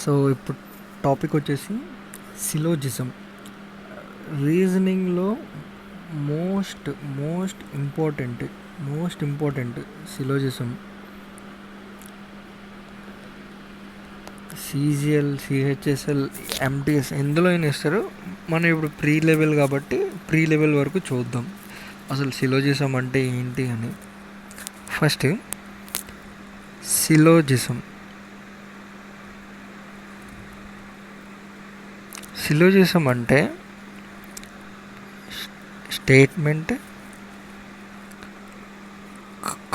So ఇప్పుడు topic వచ్చేసి syllogism. రీజనింగ్లో most most important syllogism. CGL, CHSL, MTS ఎందులో అయినా ఇస్తారు. మనం ఇప్పుడు ప్రీ లెవెల్ కాబట్టి ప్రీ లెవెల్ వరకు చూద్దాం అసలు సిలోజిజం అంటే ఏంటి అని. ఫస్ట్ సిలోజిజం అంటే స్టేట్మెంట్,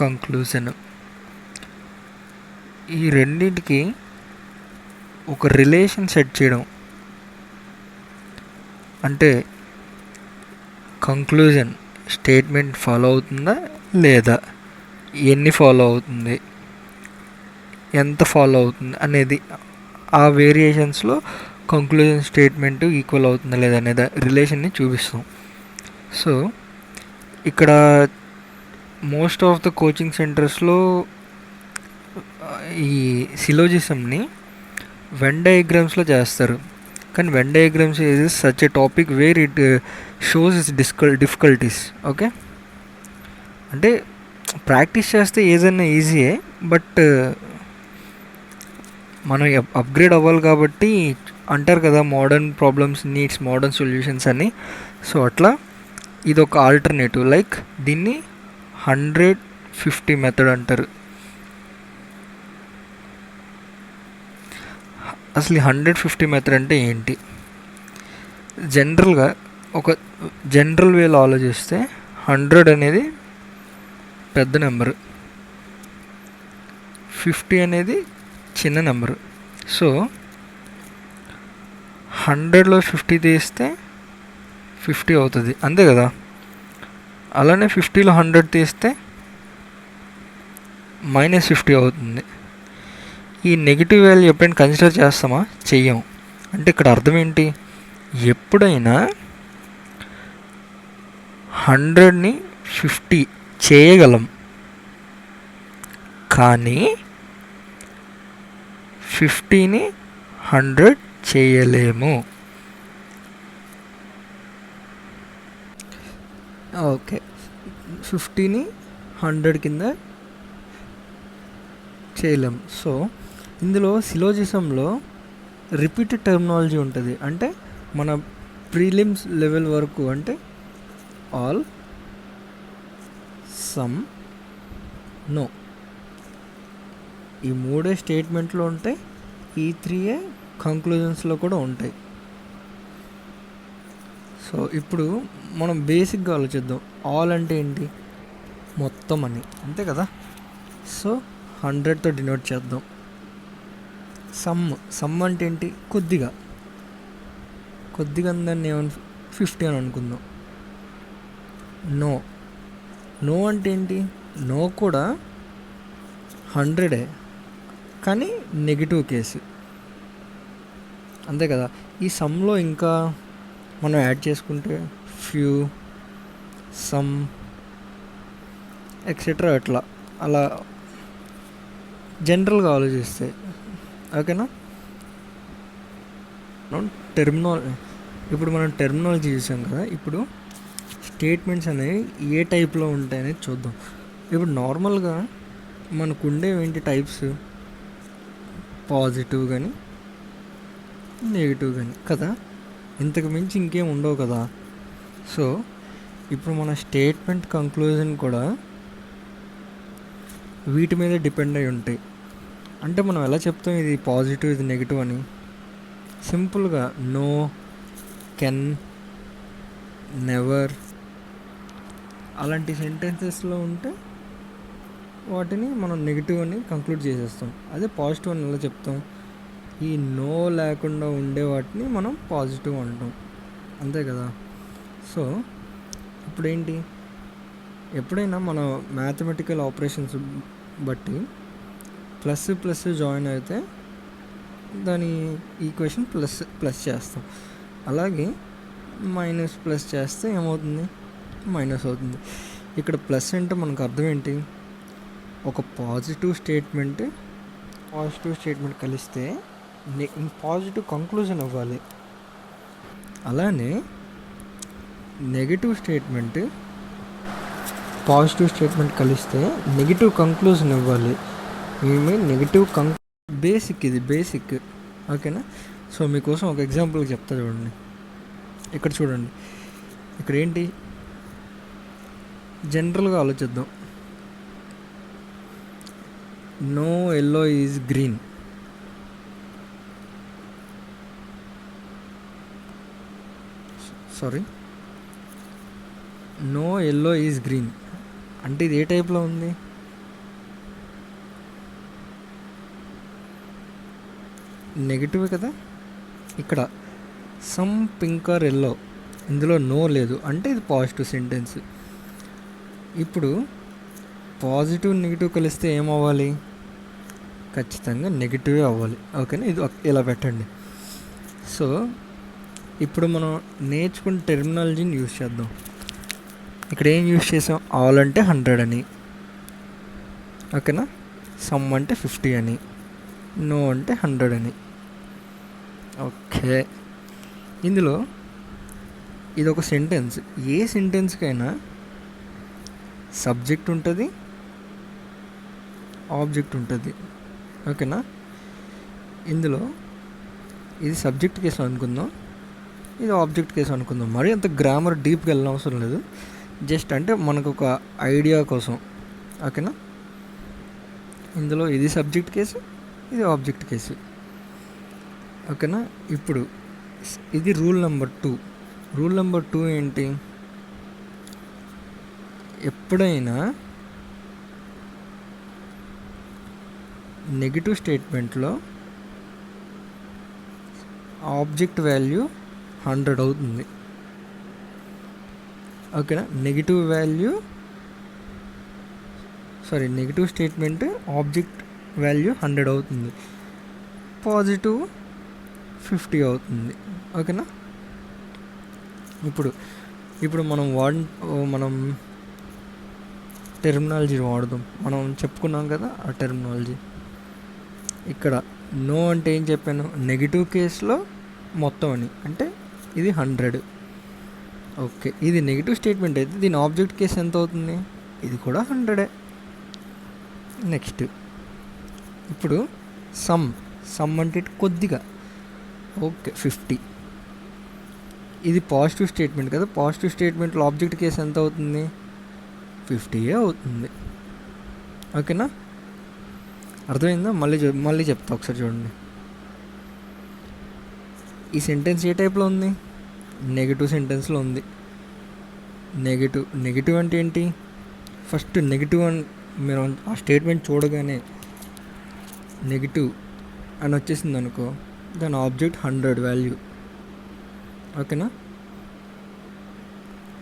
కంక్లూజన్, ఈ రెండింటికి ఒక రిలేషన్ సెట్ చేయడం. అంటే కంక్లూజన్ స్టేట్మెంట్ ఫాలో అవుతుందా లేదా, ఎన్ని ఫాలో అవుతుంది, ఎంత ఫాలో అవుతుంది అనేది, ఆ వేరియేషన్స్లో కంక్లూజన్ స్టేట్మెంట్ ఈక్వల్ అవుతుందా లేదా అనేది రిలేషన్ని చూపిస్తాం. సో ఇక్కడ మోస్ట్ ఆఫ్ ద కోచింగ్ సెంటర్స్లో ఈ సిలోజిజంని వెన్ డయాగ్రామ్స్లో చేస్తారు. కానీ Venn diagrams is such a topic where it shows its difficulties. Okay, అంటే ప్రాక్టీస్ చేస్తే ఏదైనా ఈజీయే, బట్ మనం అప్గ్రేడ్ అవ్వాలి కాబట్టి అంటారు కదా, modern problems needs modern solutions అని. సో అట్లా ఇది ఒక ఆల్టర్నేటివ్. లైక్ దీన్ని 100-50 మెథడ్ అంటారు. అసలు 100-50 మెథడ్ అంటే ఏంటి? జనరల్గా ఒక జనరల్ వేలో ఆలోచిస్తే 100 అనేది పెద్ద నెంబరు, 50 అనేది చిన్న నెంబరు. సో 100లో 50 తీస్తే 50 అవుతుంది, అంతే కదా. అలానే 50లో 100 తీస్తే -50 అవుతుంది. ఈ నెగిటివ్ వాల్యూ ఎప్పుడైనా కన్సిడర్ చేస్తామా? చెయ్యం. అంటే ఇక్కడ అర్థం ఏంటి? ఎప్పుడైనా 100ని 50 చేయగలం, కానీ 50ని 100 చేయలేము. ఓకే, 50ని 100 కింద చేయలేము. సో ఇందులో సిలోజిజంలో రిపీటెడ్ టర్మినాలజీ ఉంటుంది. అంటే మన ప్రీలిమ్స్ లెవెల్ వరకు, అంటే ఆల్, సమ్, నో, ఈ 3 స్టేట్మెంట్లో ఉంటాయి. ఈ 3 కంక్లూజన్స్లో కూడా ఉంటాయి. సో ఇప్పుడు మనం బేసిక్గా ఆలోచిద్దాం. ఆల్ అంటే ఏంటి? మొత్తం అని, అంతే కదా. సో 100తో డినోట్ చేద్దాం. సమ్ అంటే ఏంటి? కొద్దిగా దాన్ని ఏమన్నా 50 అని అనుకుందాం. నో అంటే ఏంటి? నో కూడా 100, కానీ నెగిటివ్ కేసు, అంతే కదా. ఈ సమ్లో ఇంకా మనం యాడ్ చేసుకుంటే ఫ్యూ, సమ్, ఎక్సెట్రా, అలా జనరల్గా ఆలోచిస్తే. ఓకేనా? ఇప్పుడు మనం టెర్మినాలజీ చూసాం కదా. ఇప్పుడు స్టేట్మెంట్స్ అనేవి ఏ టైప్లో ఉంటాయనేది చూద్దాం. ఇప్పుడు నార్మల్గా మనకు ఉండేవి ఏంటి టైప్స్? పాజిటివ్ కానీ నెగిటివ్ కానీ కదా. ఇంతకు మించి ఇంకేం ఉండవు కదా. సో ఇప్పుడు మన స్టేట్మెంట్, కంక్లూజన్ కూడా వీటి మీద డిపెండ్ అయి ఉంటాయి. అంటే మనం ఎలా చెప్తాం ఇది పాజిటివ్, ఇది నెగిటివ్ అని? సింపుల్గా నో, కెన్, నెవర్ అలాంటి సెంటెన్సెస్లో ఉంటే వాటిని మనం నెగిటివ్ అని కంక్లూడ్ చేసేస్తాం. అదే పాజిటివ్ అని ఎలా చెప్తాం? ఈ నో లేకుండా ఉండే వాటిని మనం పాజిటివ్ అంటాం, అంతే కదా. సో ఇప్పుడు ఏంటి, ఎప్పుడైనా మన మ్యాథమెటికల్ ఆపరేషన్స్ బట్టి ప్లస్ జాయిన్ అయితే దాని ఈక్వేషన్ ప్లస్ చేస్తాం. అలాగే మైనస్ ప్లస్ చేస్తే ఏమవుతుంది? మైనస్ అవుతుంది. ఇక్కడ ప్లస్ అంటే మనకు అర్థం ఏంటి? ఒక పాజిటివ్ స్టేట్మెంట్ కలిస్తే పాజిటివ్ కంక్లూజన్ ఇవ్వాలి. అలానే నెగిటివ్ స్టేట్మెంట్ పాజిటివ్ స్టేట్మెంట్ కలిస్తే నెగిటివ్ కంక్లూజన్ ఇవ్వాలి. నెగిటివ్ బేసిక్, ఇది బేసిక్. ఓకేనా? సో మీకోసం ఒక ఎగ్జాంపుల్ చెప్తా చూడండి. ఇక్కడ చూడండి, ఇక్కడ ఏంటి, జనరల్గా ఆలోచిద్దాం. No yellow is green. No yellow is green అంటే ఇది ఏ టైప్లో ఉంది? నెగిటివ్ కదా. ఇక్కడ సమ్ పింక్ ఆర్ ఎల్లో, ఇందులో నో లేదు అంటే ఇది పాజిటివ్ సెంటెన్స్. ఇప్పుడు పాజిటివ్ నెగిటివ్ కలిస్తే ఏమవ్వాలి? ఖచ్చితంగా నెగిటివే అవ్వాలి. ఓకేనా? ఇది ఇలా పెట్టండి. సో ఇప్పుడు మనం నేర్చుకున్న టెర్మినాలజీని యూజ్ చేద్దాం. ఇక్కడ ఏం యూజ్ చేసాం? ఆల్ అంటే 100 అని, ఓకేనా? సమ్ అంటే 50 అని, నో అంటే 100 అని. ఓకే, ఇందులో ఇది ఒక సెంటెన్స్. ఏ సెంటెన్స్కైనా సబ్జెక్ట్ ఉంటుంది, ఆబ్జెక్ట్ ఉంటుంది. ఓకేనా? ఇందులో ఇది సబ్జెక్ట్ కేసు అనుకుందాం, ఇది ఆబ్జెక్ట్ కేసు అనుకుందాం. మరి అంత గ్రామర్ డీప్గా వెళ్ళిన అవసరం లేదు, జస్ట్ అంటే మనకు ఒక ఐడియా కోసం. ఓకేనా? ఇందులో ఇది సబ్జెక్ట్ కేసు, ఇది ఆబ్జెక్ట్ కేసు. ఓకేనా? ఇప్పుడు ఇది రూల్ నెంబర్ 2. రూల్ నెంబర్ 2 ఏంటి? ఎప్పుడైనా నెగిటివ్ స్టేట్మెంట్లో ఆబ్జెక్ట్ వాల్యూ 100 అవుతుంది. ఓకేనా? నెగిటివ్ స్టేట్మెంట్ ఆబ్జెక్ట్ వాల్యూ 100 అవుతుంది, పాజిటివ్ 50 అవుతుంది. ఓకేనా? ఇప్పుడు మనం టెర్మినాలజీ వాడదాం. మనం చెప్పుకున్నాం కదా ఆ టెర్మినాలజీ. ఇక్కడ నో అంటే ఏం చెప్పాను? నెగిటివ్ కేసులో మొత్తం అని, అంటే ఇది 100. ఓకే, ఇది నెగిటివ్ స్టేట్మెంట్ అయితే దీని ఆబ్జెక్ట్ కేసు ఎంత అవుతుంది? ఇది కూడా 100. నెక్స్ట్ ఇప్పుడు సమ్ అంటే కొద్దిగా, ఓకే 50. ఇది పాజిటివ్ స్టేట్మెంట్ కదా, పాజిటివ్ స్టేట్మెంట్లో ఆబ్జెక్ట్ కేసు ఎంత అవుతుంది? 50 అవుతుంది. ఓకేనా? అర్థమైందా? మళ్ళీ చెప్తా ఒకసారి చూడండి. ఈ సెంటెన్స్ ఏ టైప్లో ఉంది? నెగిటివ్ సెంటెన్స్లో ఉంది. నెగిటివ్ అంటే ఏంటి? ఫస్ట్ నెగిటివ్ అని మీరు ఆ స్టేట్మెంట్ చూడగానే నెగిటివ్ అని వచ్చేసింది అనుకో, దాని ఆబ్జెక్ట్ 100 వాల్యూ. ఓకేనా?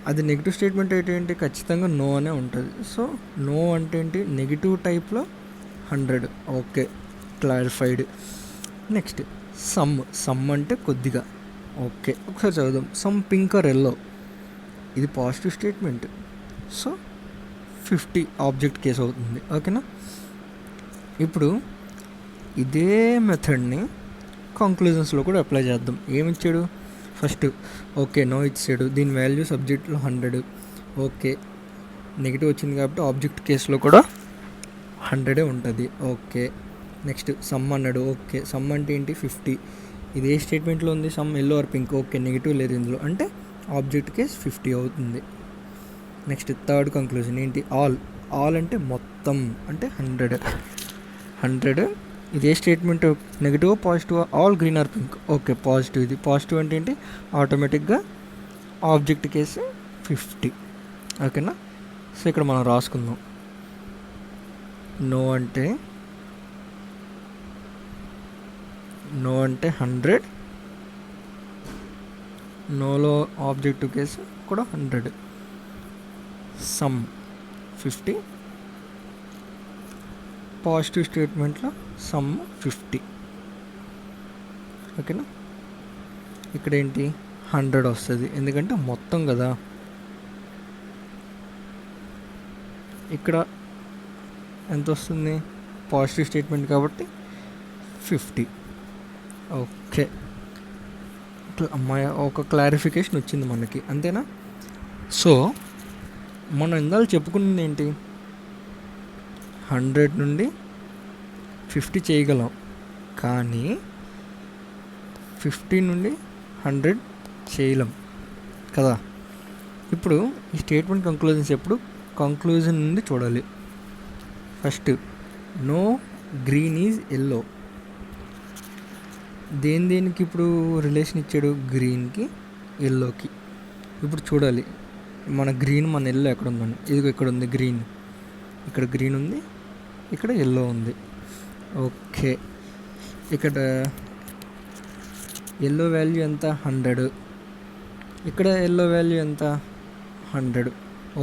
అది నెగిటివ్ స్టేట్మెంట్ ఏంటి? ఖచ్చితంగా నో అనే ఉంటుంది. సో నో అంటే ఏంటి? నెగిటివ్ టైప్లో 100. Okay, clarified. నెక్స్ట్ సమ్ అంటే కొద్దిగా. ఓకే, ఒకసారి చదువుదాం. సమ్ పింక్ ఆర్ ఎల్లో, ఇది positive statement, so 50 object case అవుతుంది. ఓకేనా? ఇప్పుడు ఇదే మెథడ్ని కంక్లూజన్స్లో కూడా అప్లై చేద్దాం. ఏమి ఇచ్చాడు? ఫస్ట్ ఓకే నో ఇచ్చాడు, దీని వాల్యూ సబ్జెక్ట్లో 100. ఓకే, నెగిటివ్ వచ్చింది కాబట్టి ఆబ్జెక్ట్ కేసులో కూడా 100 ఉంటుంది. ఓకే, నెక్స్ట్ సమ్ అన్నాడు. ఓకే, సమ్ అంటే ఏంటి? 50. ఇది ఏ స్టేట్మెంట్లో ఉంది? Some yellow or pink. Okay, negative లేదు ఇందులో, అంటే ఆబ్జెక్ట్ కేస్ 50 అవుతుంది. నెక్స్ట్ థర్డ్ కంక్లూజన్ ఏంటి? ఆల్ అంటే మొత్తం, అంటే 100. ఇది ఏ స్టేట్మెంట్? Negative positive? All green or pink. Okay, positive. ఇది పాజిటివ్ అంటే ఏంటి? ఆటోమేటిక్గా ఆబ్జెక్ట్ కేసు 50. ఓకేనా? సో ఇక్కడ మనం రాసుకుందాం. నో అంటే 100, నోలో ఆబ్జెక్టివ్ కేసు కూడా 100. సమ్ 50, పాజిటివ్ స్టేట్మెంట్లో సమ్ 50. ఓకేనా? ఇక్కడ ఏంటి? 100 వస్తుంది, ఎందుకంటే మొత్తం కదా. ఇక్కడ ఎంత వస్తుంది? పాజిటివ్ స్టేట్మెంట్ కాబట్టి 50. ఓకే, అమ్మాయి ఒక క్లారిఫికేషన్ వచ్చింది మనకి, అంతేనా? సో మనం ఇందాక చెప్పుకున్నది ఏంటి, 100 నుండి 50 చేయగలం, కానీ 50 నుండి 100 చేయలేం కదా. ఇప్పుడు ఈ స్టేట్మెంట్ కంక్లూజన్స్ ఎప్పుడు కంక్లూజన్ నుండి చూడాలి. First, no green is yellow. దేనికి ఇప్పుడు రిలేషన్ ఇచ్చాడు, గ్రీన్కి ఎల్లోకి. ఇప్పుడు చూడాలి మన గ్రీన్ మన ఎల్లో ఎక్కడ ఉందండి, ఇదిగో ఇక్కడ ఉంది గ్రీన్, ఇక్కడ గ్రీన్ ఉంది, ఇక్కడ ఎల్లో ఉంది. ఓకే, ఇక్కడ ఎల్లో వాల్యూ ఎంత, 100, ఇక్కడ ఎల్లో వాల్యూ ఎంత, 100.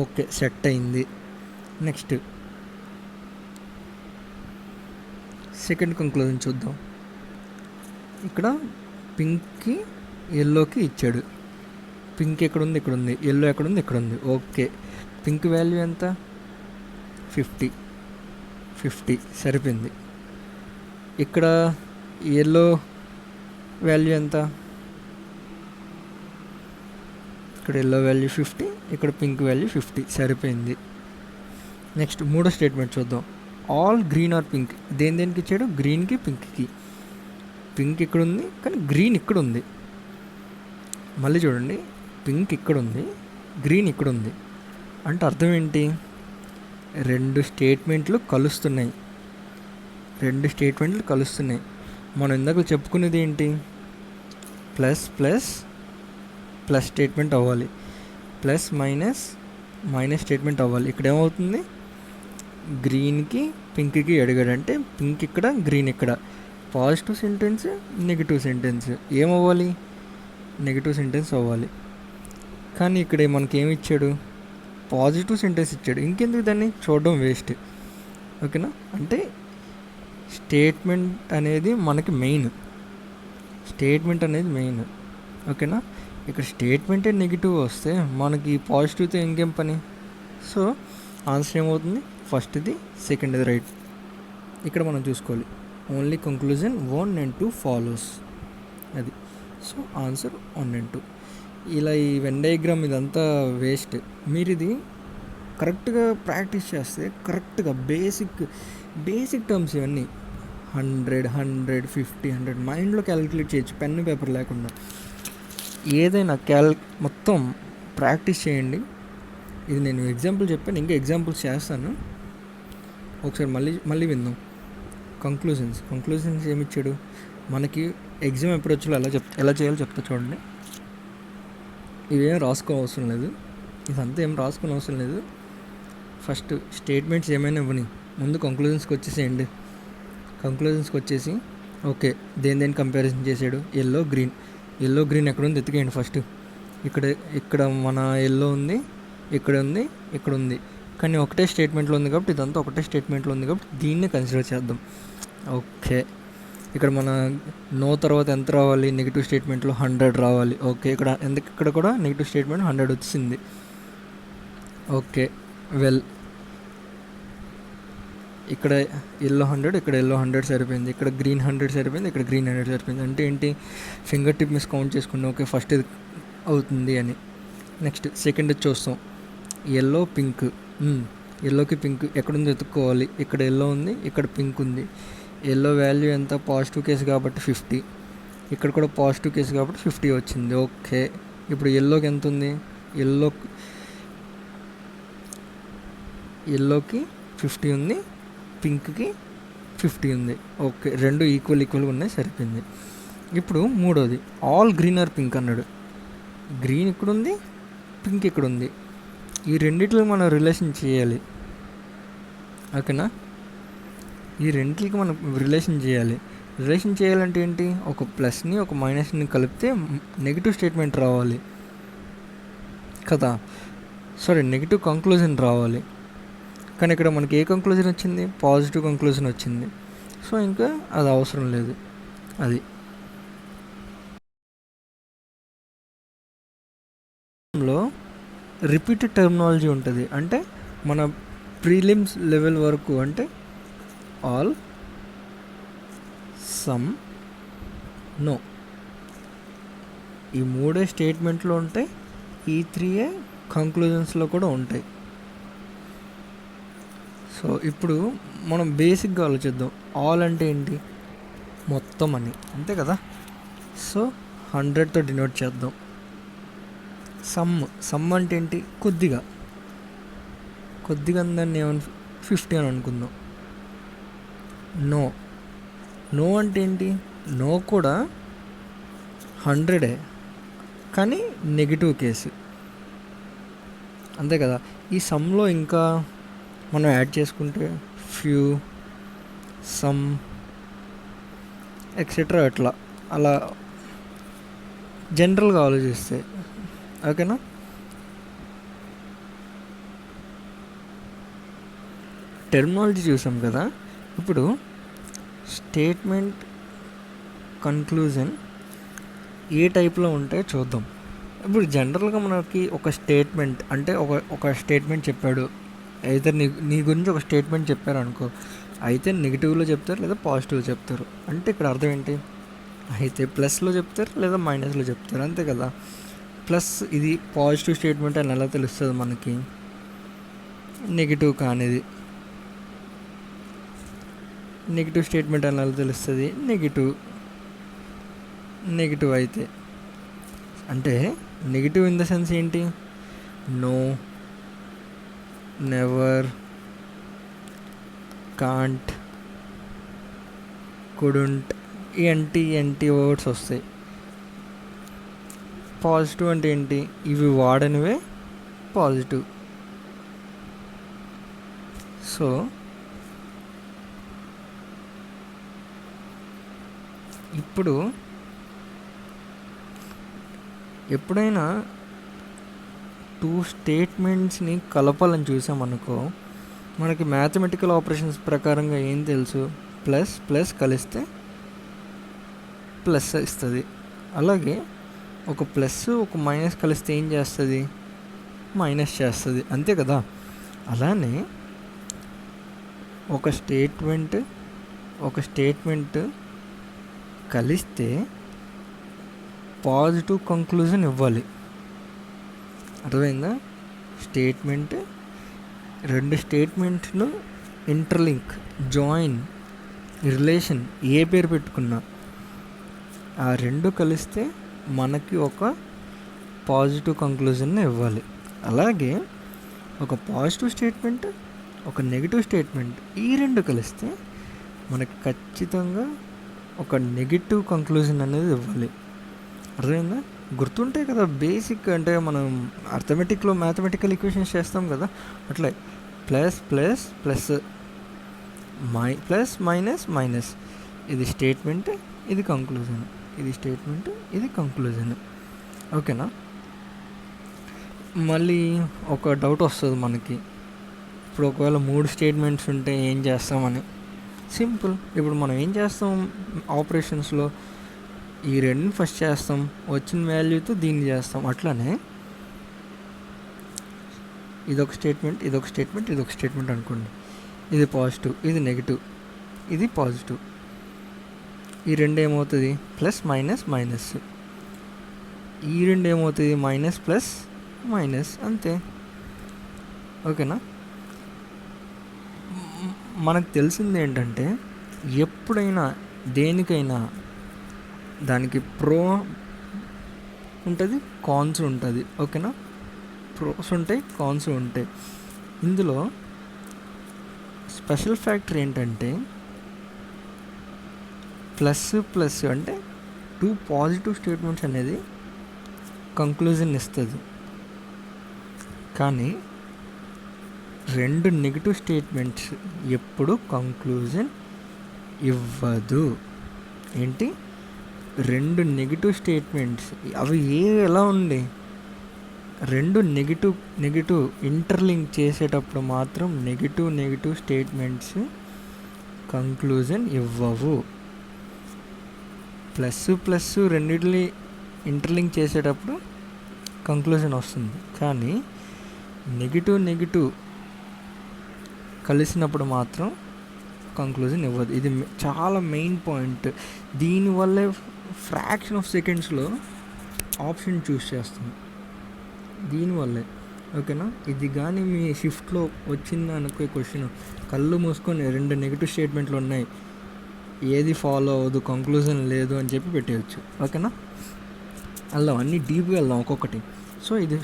ఓకే, సెట్ అయింది. నెక్స్ట్ సెకండ్ కంక్లూజన్ చూద్దాం. ఇక్కడ పింక్కి ఎల్లోకి ఇచ్చాడు, పింక్ ఎక్కడ ఉంది, ఇక్కడ ఉంది, ఎల్లో ఎక్కడ ఉంది, ఇక్కడ ఉంది. ఓకే, పింక్ వాల్యూ ఎంత, 50 సరిపోయింది. ఇక్కడ ఎల్లో వాల్యూ ఎంత, ఇక్కడ ఎల్లో వాల్యూ 50, ఇక్కడ పింక్ వాల్యూ 50 సరిపోయింది. నెక్స్ట్ మూడో స్టేట్మెంట్ చూద్దాం. All green or pink. దేనికి ఇచ్చాడు, గ్రీన్కి పింక్కి. పింక్ ఇక్కడ ఉంది కానీ గ్రీన్ ఇక్కడ ఉంది. మళ్ళీ చూడండి, పింక్ ఇక్కడ ఉంది, గ్రీన్ ఇక్కడ ఉంది. అంటే అర్థం ఏంటి, రెండు స్టేట్మెంట్లు కలుస్తున్నాయి. మనం ఇందాక చెప్పుకునేది ఏంటి, ప్లస్ ప్లస్ ప్లస్ స్టేట్మెంట్ అవ్వాలి, ప్లస్ మైనస్ మైనస్ స్టేట్మెంట్ అవ్వాలి. ఇక్కడ ఏమవుతుంది, గ్రీన్కి పింక్కి అడిగాడంటే పింక్ ఇక్కడ, గ్రీన్ ఇక్కడ. పాజిటివ్ సెంటెన్స్, నెగిటివ్ సెంటెన్స్ ఏమవ్వాలి, నెగిటివ్ సెంటెన్స్ అవ్వాలి. కానీ ఇక్కడ మనకి ఏమి ఇచ్చాడు, పాజిటివ్ సెంటెన్స్ ఇచ్చాడు. ఇంకెందుకు దాన్ని చూడడం వేస్ట్. ఓకేనా, అంటే స్టేట్మెంట్ అనేది మనకి మెయిన్, ఓకేనా. ఇక్కడ స్టేట్మెంటే నెగిటివ్ వస్తే మనకి పాజిటివ్తో ఇంకేం పని. సో ఆన్సర్ ఏమవుతుంది, ఫస్ట్ది, సెకండ్ది రైట్. ఇక్కడ మనం చూసుకోవాలి, ఓన్లీ కంక్లూజన్ 1 and 2 ఫాలోస్, అది. So answer 1 and 2. ఇలా ఈ వెన్ డయాగ్రామ్ ఇదంతా వేస్ట్. మీరు ఇది కరెక్ట్గా ప్రాక్టీస్ చేస్తే కరెక్ట్గా బేసిక్ టర్మ్స్ ఇవన్నీ 100, 150, 100 మైండ్లో క్యాలిక్యులేట్ చేయొచ్చు, పెన్ను పేపర్ లేకుండా. ఏదైనా మొత్తం ప్రాక్టీస్ చేయండి. ఇది నేను ఎగ్జాంపుల్ చెప్పాను, ఇంకా ఎగ్జాంపుల్స్ చేస్తాను. ఒకసారి మళ్ళీ విందాం. కంక్లూజన్స్ ఏమిచ్చాడు మనకి, ఎగ్జామ్ ఎప్పుడు వచ్చో ఎలా చేయాలో చెప్తా చూడండి. ఇవేం రాసుకో అవసరం లేదు, ఇదంతా ఏం రాసుకునే అవసరం లేదు. ఫస్ట్ స్టేట్మెంట్స్ ఏమైనా ఇవ్వని, ముందు కంక్లూజన్స్కి వచ్చేసేయండి. కంక్లూజన్స్కి వచ్చేసి ఓకే, దేని కంపారిజన్ చేసాడు, ఎల్లో గ్రీన్ ఎక్కడ ఉంది ఎత్తికేయండి ఫస్ట్. ఇక్కడ మన ఎల్లో ఉంది, ఇక్కడ ఉంది, కానీ ఒకటే స్టేట్మెంట్లో ఉంది కాబట్టి, ఇదంతా ఒకటే స్టేట్మెంట్లో ఉంది కాబట్టి దీన్ని కన్సిడర్ చేద్దాం. ఓకే, ఇక్కడ మన నో తర్వాత ఎంత రావాలి, నెగిటివ్ స్టేట్మెంట్లో 100 రావాలి. ఓకే, ఇక్కడ కూడా నెగిటివ్ స్టేట్మెంట్ 100 వచ్చింది. ఓకే, వెల్, ఇక్కడ ఎల్లో 100, ఇక్కడ ఎల్లో 100 సరిపోయింది, ఇక్కడ గ్రీన్ 100 సరిపోయింది, ఇక్కడ గ్రీన్ 100 సరిపోయింది. అంటే ఏంటి, ఫింగర్ టిప్ మిస్ కౌంట్ చేసుకున్నాం. ఓకే, ఫస్ట్ ఇది అవుతుంది అని. నెక్స్ట్ సెకండ్ చూస్తాం, ఎల్లోకి పింక్ ఎక్కడుంది ఎత్తుక్కోవాలి. ఇక్కడ ఎల్లో ఉంది, ఇక్కడ పింక్ ఉంది. ఎల్లో వాల్యూ ఎంత, పాజిటివ్ కేసు కాబట్టి 50, ఇక్కడ కూడా పాజిటివ్ కేసు కాబట్టి 50 వచ్చింది. ఓకే, ఇప్పుడు ఎల్లోకి ఎంత ఉంది, ఎల్లోకి 50 ఉంది, పింక్కి 50 ఉంది. ఓకే, రెండు ఈక్వల్గా ఉన్నాయి, సరిపోయింది. ఇప్పుడు మూడోది, ఆల్ గ్రీన్ ఆర్ పింక్ అన్నాడు. గ్రీన్ ఇక్కడ ఉంది, పింక్ ఇక్కడ ఉంది. ఈ రెండిట్లకి మనం రిలేషన్ చేయాలి. ఓకేనా, ఈ రెండింటికి మనం రిలేషన్ చేయాలంటే ఏంటి, ఒక ప్లస్ని ఒక మైనస్ని కలిపితే నెగిటివ్ స్టేట్మెంట్ రావాలి కదా, నెగిటివ్ కంక్లూజన్ రావాలి. కానీ ఇక్కడ మనకి ఏ కంక్లూజన్ వచ్చింది, పాజిటివ్ కంక్లూజన్ వచ్చింది. సో ఇంకా అది అవసరం లేదు. అది లో రిపీటెడ్ టర్మినాలజీ ఉంటుంది. అంటే మన ప్రీలిమ్స్ లెవెల్ వరకు, అంటే ఆల్, సమ్, నో. ఈ 3 స్టేట్మెంట్లో ఉంటాయి, ఈ 3 కంక్లూజన్స్లో కూడా ఉంటాయి. సో ఇప్పుడు మనం బేసిక్గా ఆలోచిద్దాం. ఆల్ అంటే ఏంటి? మొత్తం అని, అంతే కదా. సో 100తో డినోట్ చేద్దాం. సమ్ అంటే ఏంటి? కొద్దిగా దాన్ని ఏమని 50 అని అనుకుందాం. నో అంటే ఏంటి? నో కూడా 100 కానీ నెగిటివ్ కేసు, అంతే కదా. ఈ సమ్లో ఇంకా మనం యాడ్ చేసుకుంటే ఫ్యూ, సమ్, ఎక్సెట్రా అలా జనరల్గా ఆలోచిస్తే, ఓకేనా. టెర్మినాలజీ చూసాం కదా. ఇప్పుడు స్టేట్మెంట్ కన్క్లూజన్ ఏ టైప్లో ఉంటాయో చూద్దాం. ఇప్పుడు జనరల్గా మనకి ఒక స్టేట్మెంట్ అంటే ఒక స్టేట్మెంట్ చెప్పాడు, అయితే నీ గురించి ఒక స్టేట్మెంట్ చెప్పారు అనుకో, అయితే నెగిటివ్లో చెప్తారు లేదా పాజిటివ్లో చెప్తారు. అంటే ఇక్కడ అర్థం ఏంటి? అయితే ప్లస్లో చెప్తారు లేదా మైనస్లో చెప్తారు, అంతే కదా. ప్లస్ ఇది పాజిటివ్ స్టేట్మెంట్ అని ఎలా తెలుస్తుంది మనకి? నెగిటివ్ కానిది నెగిటివ్ స్టేట్మెంట్ అని ఎలా తెలుస్తుంది? నెగిటివ్ అయితే, అంటే నెగిటివ్ ఇన్ ద సెన్స్ ఏంటి? No, never, can't, couldn't, NT words వస్తాయి. పాజిటివ్ అంటే ఏంటి? ఇవి వాడనివే పాజిటివ్. సో ఇప్పుడు ఎప్పుడైనా 2 స్టేట్మెంట్స్ని కలపాలని చూసామనుకో, మనకి మ్యాథమెటికల్ ఆపరేషన్స్ ప్రకారంగా ఏం తెలుసు? ప్లస్ కలిస్తే ప్లస్ ఇస్తుంది. అలాగే ఒక ప్లస్ ఒక మైనస్ కలిస్తే ఏం చేస్తుంది? మైనస్ చేస్తుంది, అంతే కదా. అలానే ఒక స్టేట్మెంట్ కలిస్తే పాజిటివ్ కంక్లూజన్ ఇవ్వాలి, అర్థమైందా. స్టేట్మెంట్ 2 స్టేట్మెంట్లు ఇంటర్లింక్, జాయిన్, రిలేషన్, ఏ పేరు పెట్టుకున్నా ఆ 2 కలిస్తే మనకి ఒక పాజిటివ్ కంక్లూజన్ని ఇవ్వాలి. అలాగే ఒక పాజిటివ్ స్టేట్మెంట్ ఒక నెగిటివ్ స్టేట్మెంట్ ఈ 2 కలిస్తే మనకి ఖచ్చితంగా ఒక నెగిటివ్ కంక్లూజన్ అనేది ఇవ్వాలి, అర్థమైందా. గుర్తుంటాయి కదా బేసిక్, అంటే మనం మ్యాథమెటికల్ ఈక్వేషన్స్ చేస్తాం కదా, అట్లా ప్లస్ మైనస్, ఇది స్టేట్మెంట్, ఇది కంక్లూజన్, ఇది స్టేట్మెంట్, ఇది కంక్లూజన్, ఓకేనా. మళ్ళీ ఒక డౌట్ వస్తుంది మనకి, ఇప్పుడు ఒకవేళ 3 స్టేట్మెంట్స్ ఉంటే ఏం చేస్తామని. సింపుల్, ఇప్పుడు మనం ఏం చేస్తాం ఆపరేషన్స్లో, ఈ 2 ఫస్ట్ చేస్తాం, వచ్చిన వాల్యూతో దీన్ని చేస్తాం. అట్లానే ఇదొక స్టేట్మెంట్ అనుకోండి, ఇది పాజిటివ్, ఇది నెగిటివ్, ఇది పాజిటివ్, ఈ 2 ఏమవుతుంది? ప్లస్ మైనస్, ఈ 2 ఏమవుతుంది? మైనస్, అంతే, ఓకేనా. మనకు తెలిసింది ఏంటంటే ఎప్పుడైనా దేనికైనా దానికి ప్రో ఉంటుంది, కాన్స్ ఉంటుంది, ఓకేనా. ప్రోస్ ఉంటాయి, కాన్స్ ఉంటాయి. ఇందులో స్పెషల్ ఫ్యాక్టర్ ఏంటంటే ప్లస్ అంటే 2 పాజిటివ్ స్టేట్మెంట్స్ అనేది కంక్లూజన్ ఇస్తుంది, కానీ 2 నెగిటివ్ స్టేట్మెంట్స్ ఎప్పుడు కంక్లూజన్ ఇవ్వదు. ఏంటి? 2 నెగిటివ్ స్టేట్మెంట్స్ అవి ఎలా ఉంది? 2 నెగిటివ్ ఇంటర్లింక్ చేసేటప్పుడు మాత్రం నెగిటివ్ స్టేట్మెంట్స్ కంక్లూజన్ ఇవ్వవు. ప్లస్ రెండిటిని ఇంటర్లింక్ చేసేటప్పుడు కంక్లూజన్ వస్తుంది, కానీ నెగిటివ్ కలిసినప్పుడు మాత్రం కంక్లూజన్ ఇవ్వదు. ఇది చాలా మెయిన్ పాయింట్. దీనివల్లే ఫ్రాక్షన్ ఆఫ్ సెకండ్స్లో ఆప్షన్ చూస్ చేస్తాం దీనివల్లే. ఓకేనా, ఇది కానీ మీ షిఫ్ట్లో వచ్చింది అనుకో క్వశ్చన్, కళ్ళు మూసుకొని 2 నెగిటివ్ స్టేట్మెంట్లు ఉన్నాయి, ఏది ఫాలో అవ్వదు, కంక్లూజన్ లేదు అని చెప్పి పెట్టేయచ్చు. ఓకేనా, వెళ్దాం అన్నీ డీప్గా వెళ్దాం ఒక్కొక్కటి. సో ఇది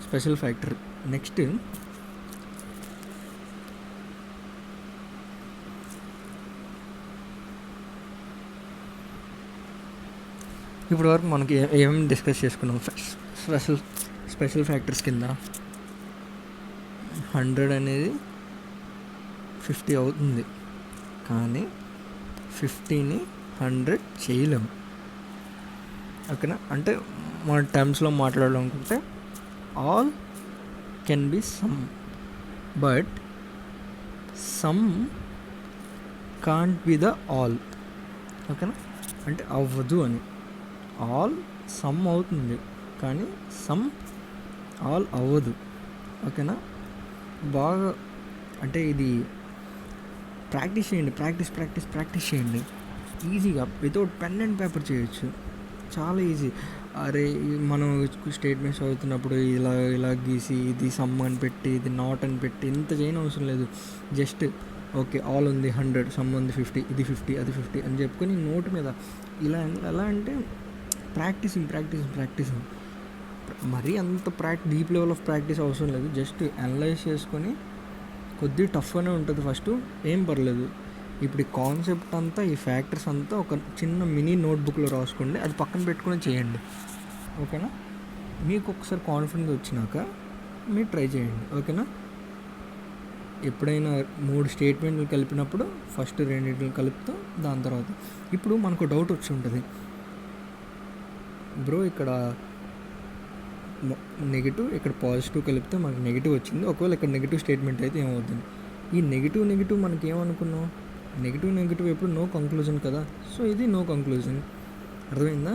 స్పెషల్ ఫ్యాక్టర్. నెక్స్ట్ ఇప్పటి వరకు మనకి ఏమేమి డిస్కస్ చేసుకున్నాం? స్పెషల్ ఫ్యాక్టర్స్ కింద 100 అనేది 50 అవుతుంది, కానీ 50ని 100 చేయలేము. ఓకేనా, అంటే మన టర్మ్స్లో మాట్లాడాలనుకుంటే all can be some, but some can't be the all. ఓకేనా, అంటే అవ్వదు అని. ఆల్ సమ్ అవుతుంది, కానీ సమ్ ఆల్ అవ్వదు. ఓకేనా, బాగా అంటే ఇది ప్రాక్టీస్ చేయండి, ప్రాక్టీస్ చేయండి. ఈజీగా వితౌట్ పెన్ అండ్ పేపర్ చేయొచ్చు, చాలా ఈజీ. అరే మనం స్టేట్మెంట్స్ చదువుతున్నప్పుడు ఇలా గీసి ఇది సమ్ అని పెట్టి ఇది నాట్ అని పెట్టి ఇంత చేయని అవసరం లేదు. జస్ట్ ఓకే ఆల్ ఉంది 100, సమ్ ఉంది 50, ఇది 50 అది 50 అని చెప్పుకొని నోట్ మీద ఇలా ఎలా అంటే ప్రాక్టీసింగ్. మరీ అంత డీప్ లెవెల్ ఆఫ్ ప్రాక్టీస్ అవసరం లేదు. జస్ట్ అనలైజ్ చేసుకొని కొద్దిగా టఫ్గానే ఉంటుంది ఫస్ట్, ఏం పర్లేదు. ఇప్పుడు ఈ కాన్సెప్ట్ అంతా, ఈ ఫ్యాక్టర్స్ అంతా ఒక చిన్న మినీ నోట్బుక్లో రాసుకోండి, అది పక్కన పెట్టుకుని చేయండి. ఓకేనా, మీకు ఒకసారి కాన్ఫిడెన్స్ వచ్చినాక మీరు ట్రై చేయండి. ఓకేనా, ఎప్పుడైనా 3 స్టేట్మెంట్లు కలిపినప్పుడు ఫస్ట్ 2 కలుపుతాం, దాని తర్వాత. ఇప్పుడు మనకు డౌట్ వచ్చి ఉంటుంది, బ్రో ఇక్కడ నెగిటివ్ ఇక్కడ పాజిటివ్ కలిపితే మనకు నెగిటివ్ వచ్చింది, ఒకవేళ ఇక్కడ నెగిటివ్ స్టేట్మెంట్ అయితే ఏమవుతుంది? ఈ నెగిటివ్ మనకి ఏమనుకున్నాం? నెగిటివ్ ఎప్పుడు నో కంక్లూజన్ కదా. సో ఇది నో కంక్లూజన్, అర్థమైందా?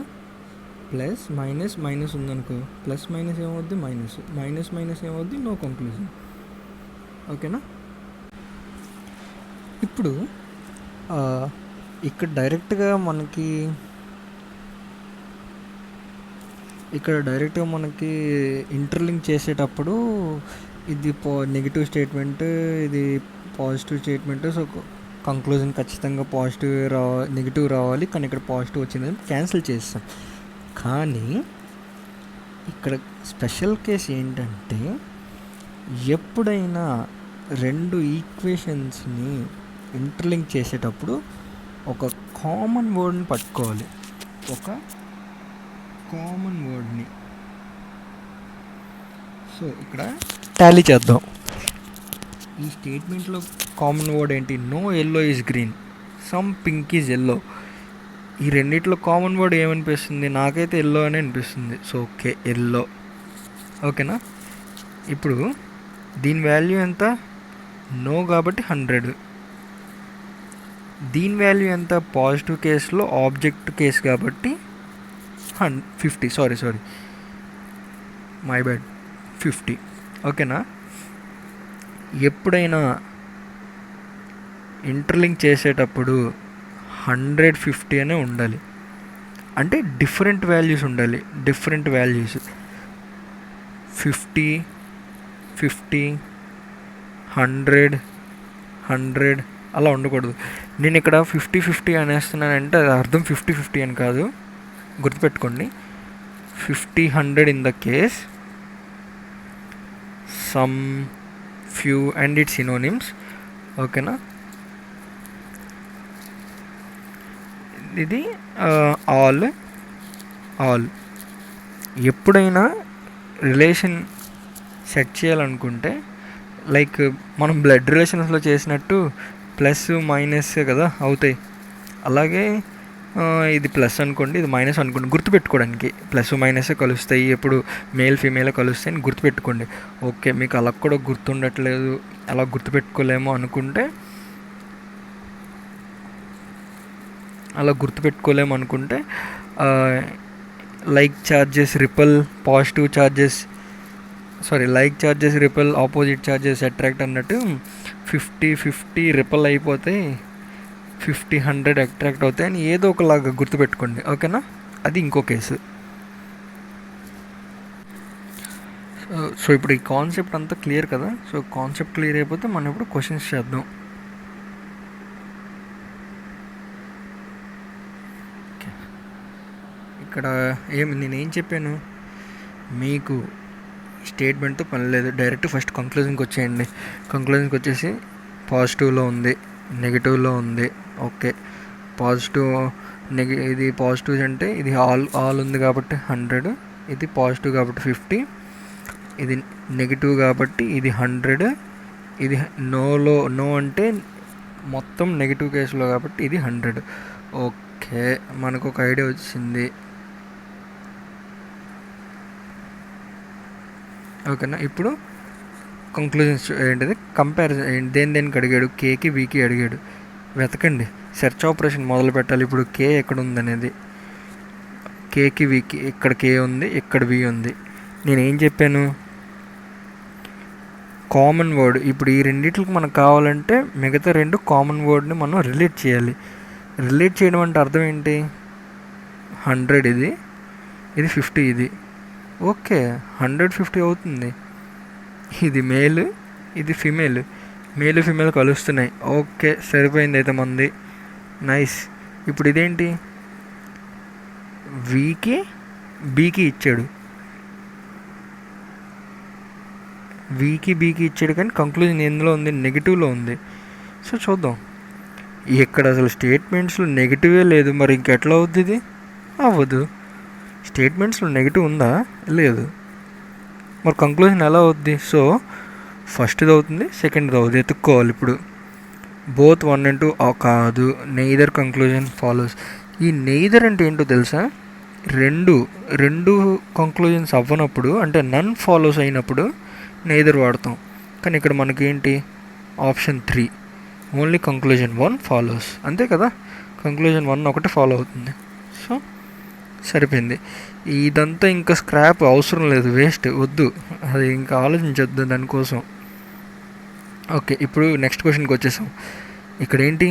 ప్లస్ మైనస్ ఉందనుకో, ప్లస్ మైనస్ ఏమవుద్ది? మైనస్ ఏమవుద్ది? No conclusion. ఓకేనా, ఇప్పుడు ఇక్కడ డైరెక్ట్గా మనకి ఇంటర్లింక్ చేసేటప్పుడు ఇది నెగిటివ్ స్టేట్మెంట్, ఇది పాజిటివ్ స్టేట్మెంట్. సో కంక్లూజన్ ఖచ్చితంగా నెగిటివ్ రావాలి, కానీ ఇక్కడ పాజిటివ్ వచ్చిందని క్యాన్సిల్ చేస్తాం. కానీ ఇక్కడ స్పెషల్ కేస్ ఏంటంటే, ఎప్పుడైనా 2 ఈక్వేషన్స్ని ఇంటర్లింక్ చేసేటప్పుడు ఒక కామన్ వర్డ్ని పట్టుకోవాలి, ఒక కామన్ వర్డ్ని. సో ఇక్కడ టాలీ చేద్దాం. ఈ స్టేట్మెంట్లో కామన్ వర్డ్ ఏంటి? No yellow is green, some pink is yellow. ఈ రెండిట్లో కామన్ వర్డ్ ఏమనిపిస్తుంది? నాకైతే ఎల్లో అని అనిపిస్తుంది. So okay, yellow. ఓకేనా, ఇప్పుడు దీని వాల్యూ ఎంత? నో కాబట్టి 100. దీని వాల్యూ ఎంత? పాజిటివ్ కేసులో ఆబ్జెక్ట్ కేసు కాబట్టి 50. Sorry my bad, 50. ఓకేనా, ఎప్పుడైనా ఇంటర్లింక్ చేసేటప్పుడు 150 అనే ఉండాలి. అంటే డిఫరెంట్ వాల్యూస్ ఉండాలి, 50, 100 అలా ఉండకూడదు. నేను ఇక్కడ 50 అనేస్తున్నానంటే అది అర్థం 50 అని కాదు, గుర్తుపెట్టుకోండి. 50, 100 in the case, some, few and it's synonyms. ఓకేనా, ఇది ఆల్. ఎప్పుడైనా రిలేషన్ సెట్ చేయాలనుకుంటే, లైక్ మనం బ్లడ్ రిలేషన్స్లో చేసినట్టు ప్లస్ మైనస్ కదా అవుతాయి, అలాగే ఇది ప్లస్ అనుకోండి, ఇది మైనస్ అనుకోండి, గుర్తుపెట్టుకోవడానికి ప్లస్ మైనస్ కలుస్తాయి, ఎప్పుడు మేల్ ఫీమేల్ కలుస్తాయి అని గుర్తుపెట్టుకోండి. ఓకే, మీకు అలా కూడా గుర్తుండట్లేదు, అలా గుర్తుపెట్టుకోలేమో అనుకుంటే like charges ripple, like charges ripple, opposite charges attract అన్నట్టు 50 రిపల్ అయిపోతాయి, 50 100 అట్రాక్ట్ అవుతాయని ఏదో ఒకలాగా గుర్తుపెట్టుకోండి, ఓకేనా? అది ఇంకో కేసు. సో ఇప్పుడు ఈ కాన్సెప్ట్ అంతా క్లియర్ కదా? సో కాన్సెప్ట్ క్లియర్ అయిపోతే మనం ఇప్పుడు క్వశ్చన్స్ చేద్దాం. ఇక్కడ నేనేం చెప్పాను మీకు, స్టేట్మెంట్తో పని లేదు, డైరెక్ట్ ఫస్ట్ కంక్లూజన్కి వచ్చేయండి. కంక్లూజన్కి వచ్చేసి పాజిటివ్లో ఉంది, నెగిటివ్లో ఉంది. ఓకే, పాజిటివ్ ఇది పాజిటివ్ అంటే ఇది ఆల్ ఉంది కాబట్టి 100, ఇది పాజిటివ్ కాబట్టి 50, ఇది నెగిటివ్ కాబట్టి ఇది 100, ఇది నో అంటే మొత్తం నెగిటివ్ కేసులో కాబట్టి ఇది 100. ఓకే, మనకు ఒక ఐడియా వచ్చింది, ఓకేనా? ఇప్పుడు కంక్లూజన్స్ ఏంటిది, కంపారిజన్ దేనికి అడిగాడు, కేకి బీకి అడిగాడు. వెతకండి, సెర్చ్ ఆపరేషన్ మొదలు పెట్టాలి. ఇప్పుడు కే ఎక్కడ ఉందనేది, కేకి బీకి, ఇక్కడ కే ఉంది, ఇక్కడ బి ఉంది. నేనేం చెప్పాను, కామన్ వర్డ్. ఇప్పుడు ఈ రెండింటికి మనకు కావాలంటే మిగతా రెండు కామన్ వర్డ్ని మనం రిలేట్ చేయాలి. రిలేట్ చేయడం అంటే అర్థం ఏంటి, 100 ఇది 50 ఇది. ఓకే, 150 అవుతుంది. ఇది మేల్, ఇది ఫిమేల్, మేల్ ఫిమేల్ కలుస్తున్నాయి. ఓకే, సరిపోయింది అయితే మంది. నైస్. ఇప్పుడు ఇదేంటి, వీకి బీకి ఇచ్చాడు, వీకి బీకి ఇచ్చాడు, కానీ కంక్లూజన్ ఎందులో ఉంది, నెగిటివ్లో ఉంది. సో చూద్దాం, ఇక్కడ అసలు స్టేట్మెంట్స్లో నెగిటివే లేదు, మరి ఇంకెట్లా అవుద్ది ఇది? అవ్వదు. స్టేట్మెంట్స్లో నెగిటివ్ ఉందా, లేదు, మరి కంక్లూజన్ ఎలా అవుద్ది? సో ఫస్ట్ది అవుతుంది, సెకండ్ది అవుతుంది, ఎత్తుక్కోవాలి. ఇప్పుడు బోత్ 1 and 2 కాదు, నెయిదర్ కంక్లూజన్ ఫాలోస్. ఈ నెయిదర్ అంటే ఏంటో తెలుసా, రెండు కంక్లూజన్స్ అవ్వనప్పుడు, అంటే నన్ ఫాలోస్ అయినప్పుడు నెయిదర్ వాడతాం. కానీ ఇక్కడ మనకి ఏంటి, ఆప్షన్ 3, ఓన్లీ కంక్లూజన్ 1 ఫాలోస్, అంతే కదా? కంక్లూజన్ 1 ఒకటి ఫాలో అవుతుంది. సో సరిపోయింది. ఇదంతా ఇంకా స్క్రాప్ అవసరం లేదు, వేస్ట్, వద్దు, అది ఇంకా ఆలోచించొద్దు దానికోసం. ఓకే, ఇప్పుడు నెక్స్ట్ క్వశ్చన్కి వచ్చేసాం. ఇక్కడ ఏంటి,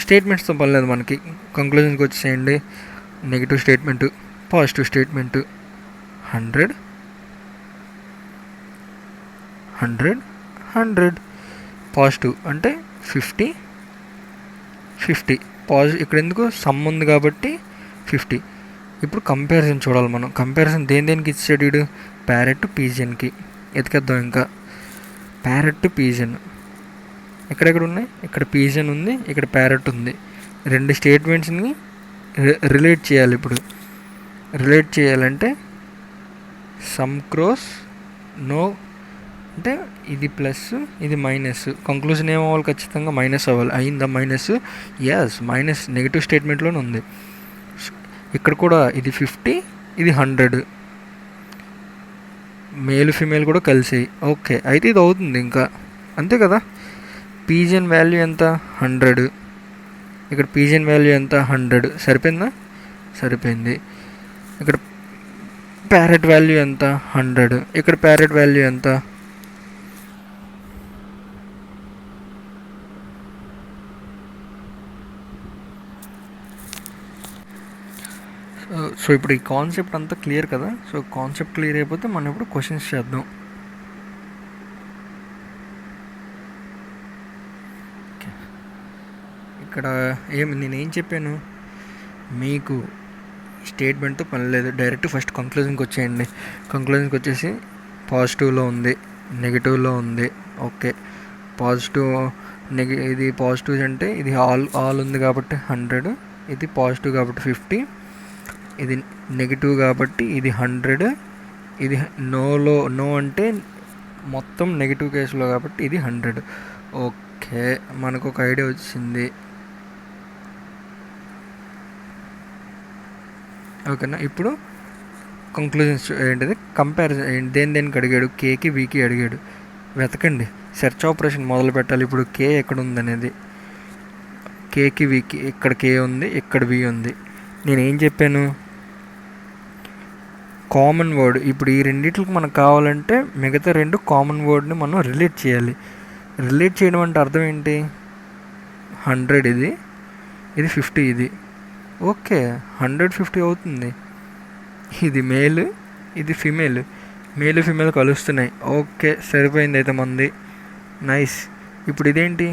స్టేట్మెంట్స్తో పని లేదు మనకి, కంక్లూజన్కి వచ్చేసేయండి. Negative statement, positive statement, 100 100 100. Positive అంటే 50 50. ఇక్కడ ఎందుకు, సమ్ ఉంది కాబట్టి 50. ఇప్పుడు కంపారిజన్ చూడాలి మనం. కంపారిజన్ దేనికి ఇచ్చాడు వీడు, ప్యారెట్ పీజియన్కి. ఎతికేద్దాం ఇంకా, ప్యారెట్ పీజియన్ ఎక్కడెక్కడ ఉన్నాయి, ఇక్కడ పీజియన్ ఉంది, ఇక్కడ ప్యారెట్ ఉంది. రెండు స్టేట్మెంట్స్ని రిలేట్ చేయాలి. ఇప్పుడు రిలేట్ చేయాలంటే సమ్ క్రాస్ నో అంటే ఇది ప్లస్, ఇది మైనస్. కంక్లూజన్ ఏమవ్వాలి, ఖచ్చితంగా మైనస్ అవ్వాలి. అయిందా మైనస్? ఎస్, మైనస్ నెగిటివ్ స్టేట్మెంట్లోనే ఉంది. ఇక్కడ కూడా ఇది 50, ఇది 100, మేల్ ఫిమేల్ కూడా కలిసి. ఓకే, అయితే ఇది అవుతుంది ఇంకా, అంతే కదా? పీజియన్ వాల్యూ ఎంత, 100, ఇక్కడ పీజియన్ వాల్యూ ఎంత, 100. సరిపోయిందా? సరిపోయింది. ఇక్కడ ప్యారెట్ వాల్యూ ఎంత, 100, ఇక్కడ ప్యారెట్ వాల్యూ ఎంత, సో ఇప్పుడు ఈ కాన్సెప్ట్ అంతా క్లియర్ కదా? సో కాన్సెప్ట్ క్లియర్ అయిపోతే మనం ఇప్పుడు క్వశ్చన్స్ చేద్దాం. ఇక్కడ నేనేం చెప్పాను మీకు, స్టేట్మెంట్తో పని లేదు, డైరెక్ట్ ఫస్ట్ కంక్లూజన్కి వచ్చేయండి. కంక్లూజన్కి వచ్చేసి పాజిటివ్లో ఉంది, నెగిటివ్లో ఉంది. ఓకే, పాజిటివ్ ఇది పాజిటివ్ అంటే ఇది ఆల్ ఉంది కాబట్టి 100, ఇది పాజిటివ్ కాబట్టి 50, ఇది నెగిటివ్ కాబట్టి ఇది 100, ఇది నో అంటే మొత్తం నెగిటివ్ కేసులో కాబట్టి ఇది 100. ఓకే, మనకు ఒక ఐడియా వచ్చింది, ఓకేనా? ఇప్పుడు కంక్లూజన్స్ ఏంటిది, కంపారిజన్ దేనికి అడిగాడు, కేకి బీకి అడిగాడు. వెతకండి, సెర్చ్ ఆపరేషన్ మొదలు పెట్టాలి. ఇప్పుడు కే ఎక్కడ ఉందనేది, కేకి బీకి, ఇక్కడ కే ఉంది, ఇక్కడ బి ఉంది. నేనేం చెప్పాను, కామన్ వర్డ్. ఇప్పుడు ఈ రెండింటికి మనకు కావాలంటే మిగతా రెండు కామన్ వర్డ్ని మనం రిలేట్ చేయాలి. రిలేట్ చేయడం అంటే అర్థం ఏంటి, 100 ఇది 50 ఇది. ఓకే, 150 అవుతుంది. ఇది మేల్, ఇది ఫిమేల్. మేల్ ఫిమేల్ కలుస్తున్నాయి. ఓకే, సరిపోయింది అయితే మంది. నైస్. ఇప్పుడు ఇదేంటి,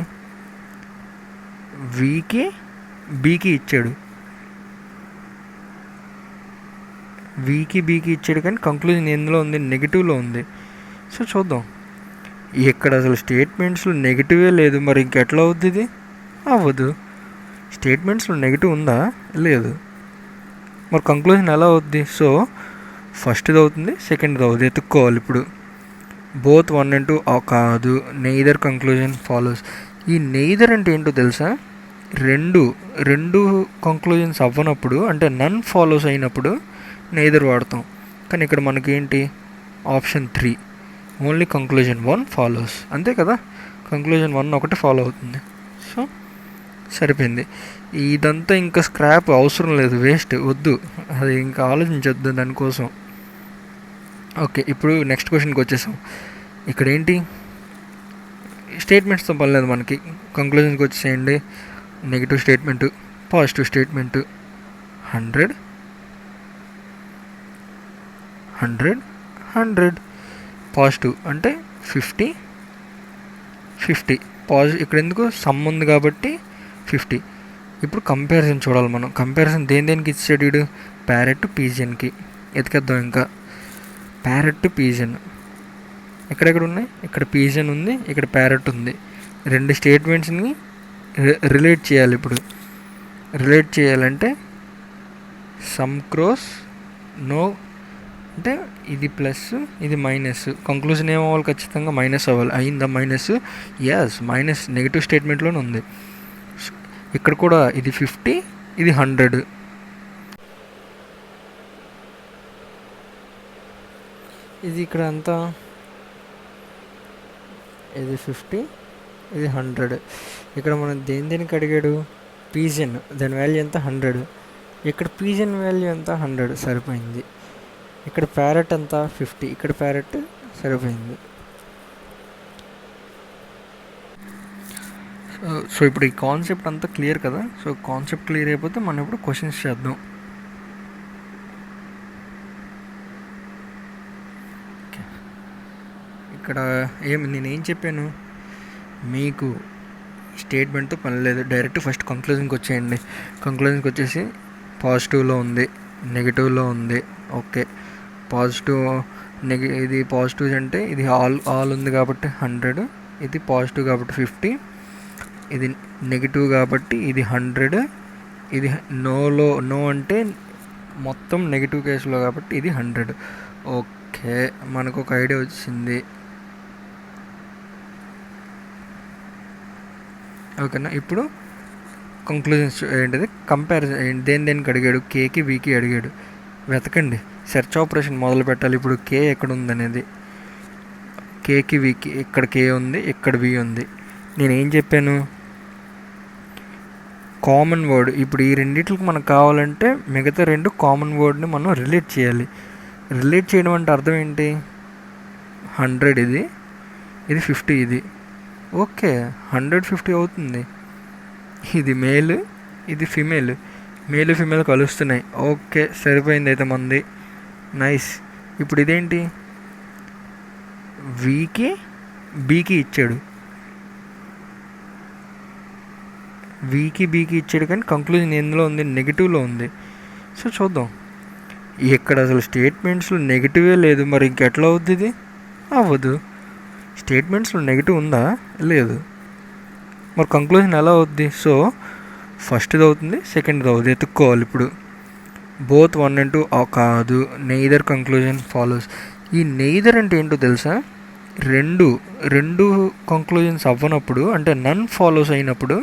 వీకి బీకి ఇచ్చాడు, వీకి బీకి ఇచ్చాడు, కానీ కంక్లూజన్ ఎందులో ఉంది, నెగిటివ్లో ఉంది. సో చూద్దాం, ఇక్కడ అసలు స్టేట్మెంట్స్లో నెగిటివే లేదు, మరి ఇంకెట్లా అవుద్ది ఇది? అవ్వదు. స్టేట్మెంట్స్లో నెగిటివ్ ఉందా? లేదు. మరి కంక్లూజన్ ఎలా అవుద్ది? సో ఫస్ట్ది అవుతుంది, సెకండ్ది అవుతుంది, ఎత్తుక్కోవాలి ఇప్పుడు. బోత్ 1 and 2 కాదు, నెయిదర్ కంక్లూజన్ ఫాలోస్. ఈ నెయిదర్ అంటే ఏంటో తెలుసా? రెండు కంక్లూజన్స్ అవ్వనప్పుడు, అంటే నన్ ఫాలోస్ అయినప్పుడు నెయిదర్ వాడతాం. కానీ ఇక్కడ మనకి ఏంటి, ఆప్షన్ 3 ఓన్లీ కంక్లూజన్ 1 ఫాలోస్. అంతే కదా, కంక్లూజన్ 1 ఒకటి ఫాలో అవుతుంది. సో సరిపోయింది. ఇదంతా ఇంకా స్క్రాప్ అవసరం లేదు, వేస్ట్, వద్దు, అది ఇంకా ఆలోచించొద్దు దానికోసం. ఓకే, ఇప్పుడు నెక్స్ట్ క్వశ్చన్కి వచ్చేసాం. ఇక్కడ ఏంటి, స్టేట్మెంట్స్తో పర్లేదు మనకి. కంక్లూజన్కి వచ్చేసేయండి. Negative statement, positive statement. 100 100 100. Positive అంటే 50 50. ఇక్కడ ఎందుకు, సమ్ ఉంది కాబట్టి 50. ఇప్పుడు కంపారిజన్ చూడాలి మనం. కంపారిజన్ దేనికి ఇచ్చాడు వీడు, ప్యారెట్ పీజియన్కి. ఎతికేద్దాం ఇంకా. ప్యారెట్ పీజియన్ ఎక్కడెక్కడ ఉన్నాయి, ఇక్కడ పీజియన్ ఉంది, ఇక్కడ ప్యారెట్ ఉంది. రెండు స్టేట్మెంట్స్ని రిలేట్ చేయాలి. ఇప్పుడు రిలేట్ చేయాలంటే సమ్ క్రోస్ నో, అంటే ఇది ప్లస్ ఇది మైనస్. కంక్లూజన్ ఏమవ్వాలి, ఖచ్చితంగా మైనస్ అవ్వాలి. అయిందా మైనస్? ఎస్, మైనస్ నెగిటివ్ స్టేట్మెంట్లోనే ఉంది. ఇక్కడ కూడా ఇది 50, ఇది 100. ఇది ఇక్కడ అంతా, ఇది 50, ఇది 100. ఇక్కడ మనం దేనికి అడిగాడు, పీజియన్, దాని వాల్యూ ఎంత, 100. ఇక్కడ పీజియన్ వాల్యూ ఎంత, 100. సరిపోయింది. ఇక్కడ ప్యారెట్ ఎంత, 50. ఇక్కడ ప్యారెట్, సరిపోయింది. సో ఇప్పుడు ఈ కాన్సెప్ట్ అంతా క్లియర్ కదా. సో కాన్సెప్ట్ క్లియర్ అయిపోతే మనం ఇప్పుడు క్వశ్చన్స్ చేద్దాం. ఇక్కడ నేనేం చెప్పాను మీకు, స్టేట్మెంట్తో పని లేదు, డైరెక్ట్ ఫస్ట్ కంక్లూజన్కి వచ్చేయండి. కంక్లూజన్కి వచ్చేసి పాజిటివ్లో ఉంది, నెగిటివ్లో ఉంది. ఓకే, పాజిటివ్ ఇది పాజిటివ్ అంటే ఇది ఆల్ ఉంది కాబట్టి 100, ఇది పాజిటివ్ కాబట్టి 50, ఇది నెగిటివ్ కాబట్టి ఇది 100, ఇది నో అంటే మొత్తం నెగిటివ్ కేసులో కాబట్టి ఇది 100. ఓకే, మనకు ఒక ఐడియా వచ్చింది. ఓకేనా, ఇప్పుడు కంక్లూజన్స్ ఏంటిది, కంపారిజన్ దేనికి అడిగాడు, కేకి బీకి అడిగాడు. వెతకండి, సెర్చ్ ఆపరేషన్ మొదలు పెట్టాలి. ఇప్పుడు కే ఎక్కడ ఉందనేది, కేకి వీకి, ఇక్కడ కే ఉంది, ఇక్కడ వి ఉంది. నేనేం చెప్పాను, కామన్ వర్డ్. ఇప్పుడు ఈ రెండిట్లకి మనకు కావాలంటే మిగతా రెండు కామన్ వర్డ్ని మనం రిలేట్ చేయాలి. రిలేట్ చేయడం అంటే అర్థం ఏంటి, 100 ఇది 50 ఇది. ఓకే, 150 అవుతుంది. ఇది మేల్, ఇది ఫిమేల్. మేల్ ఫిమేల్ కలుస్తున్నాయి. ఓకే, సరిపోయింది అయితే మంది. నైస్. ఇప్పుడు ఇదేంటి, వీకి బీకి ఇచ్చాడు, వీకి బీకి ఇచ్చాడు, కానీ కంక్లూజన్ ఎందులో ఉంది, నెగిటివ్లో ఉంది. సో చూద్దాం, ఇక్కడ అసలు స్టేట్మెంట్స్లో నెగిటివే లేదు, మరి ఇంకెట్లా అవుద్ది ఇది? అవ్వదు. స్టేట్మెంట్స్లో నెగిటివ్ ఉందా? లేదు. మరి కంక్లూజన్ ఎలా అవుద్ది? సో ఫస్ట్ది అవుతుంది, సెకండ్ది అవుతుంది, ఎత్తుక్కోవాలి ఇప్పుడు. బోత్ 1 and 2 కాదు, నెయిదర్ కంక్లూజన్ ఫాలోస్. ఈ నెయిదర్ అంటే ఏంటో తెలుసా? రెండు కంక్లూజన్స్ అవ్వనప్పుడు, అంటే నన్ ఫాలోస్ అయినప్పుడు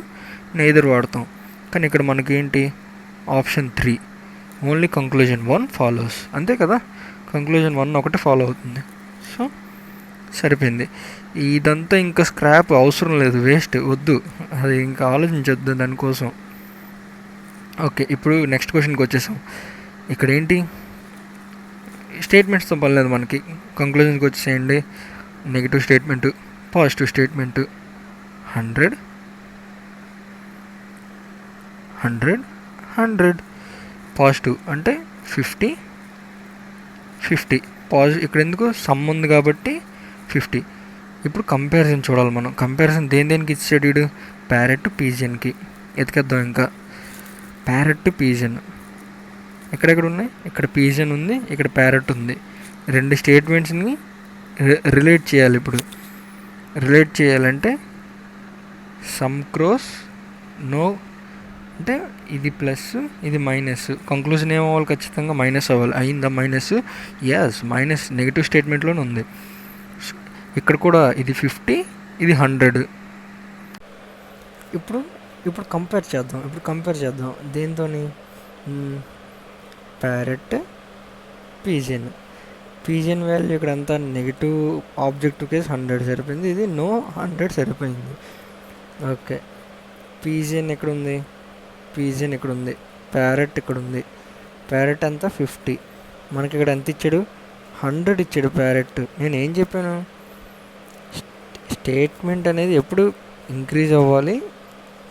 నెయిదర్ వాడతాం. కానీ ఇక్కడ మనకి ఏంటి, ఆప్షన్ 3 ఓన్లీ కంక్లూజన్ 1 ఫాలోస్. అంతే కదా, కంక్లూజన్ 1 ఒకటి ఫాలో అవుతుంది. సో సరిపోయింది. ఇదంతా ఇంకా స్క్రాప్ అవసరం లేదు, వేస్ట్, వద్దు, అది ఇంకా ఆలోచించొద్దు దానికోసం. ఓకే, ఇప్పుడు నెక్స్ట్ క్వశ్చన్కి వచ్చేసాం. ఇక్కడ ఏంటి, స్టేట్మెంట్స్తో పని లేదు మనకి. కంక్లూజన్కి వచ్చేసేయండి. Negative statement, positive statement. 100 100 100. Positive అంటే 50 50. ఇక్కడ ఎందుకు సమ్ ఉంది కాబట్టి 50. ఇప్పుడు కంపారిజన్ చూడాలి మనం. కంపారిజన్ దేనికి ఇచ్చాడు వీడు? ప్యారెట్ పీజియన్కి. ఎతికేద్దాం ఇంకా. ప్యారెట్ పీజియన్ ఎక్కడెక్కడ ఉన్నాయి? ఇక్కడ పీజియన్ ఉంది, ఇక్కడ ప్యారెట్ ఉంది. రెండు స్టేట్మెంట్స్ని రిలేట్ చేయాలి. ఇప్పుడు రిలేట్ చేయాలంటే సమ్ క్రోస్ నో అంటే ఇది ప్లస్ ఇది మైనస్. కంక్లూజన్ ఏమవ్వాలి? ఖచ్చితంగా మైనస్ అవ్వాలి. అయిందా మైనస్? ఎస్, మైనస్ నెగిటివ్ స్టేట్మెంట్లోనే ఉంది. ఇక్కడ కూడా ఇది 50 ఇది 100. ఇప్పుడు కంపేర్ చేద్దాం దేంతోని? ప్యారెట్ పీజియన్ వాల్యూ ఇక్కడ అంతా నెగిటివ్ ఆబ్జెక్టివ్ కేస్ 100 సరిపోయింది. ఇది నో 100 సరిపోయింది. ఓకే, పీజియన్ ఇక్కడ ఉంది, ప్యారెట్ ఇక్కడ ఉంది. ప్యారెట్ అంతా 50. మనకి ఇక్కడ ఎంత ఇచ్చాడు? 100 ఇచ్చాడు ప్యారెట్. నేను ఏం చెప్పాను? స్టేట్మెంట్ అనేది ఎప్పుడు ఇంక్రీజ్ అవ్వాలి,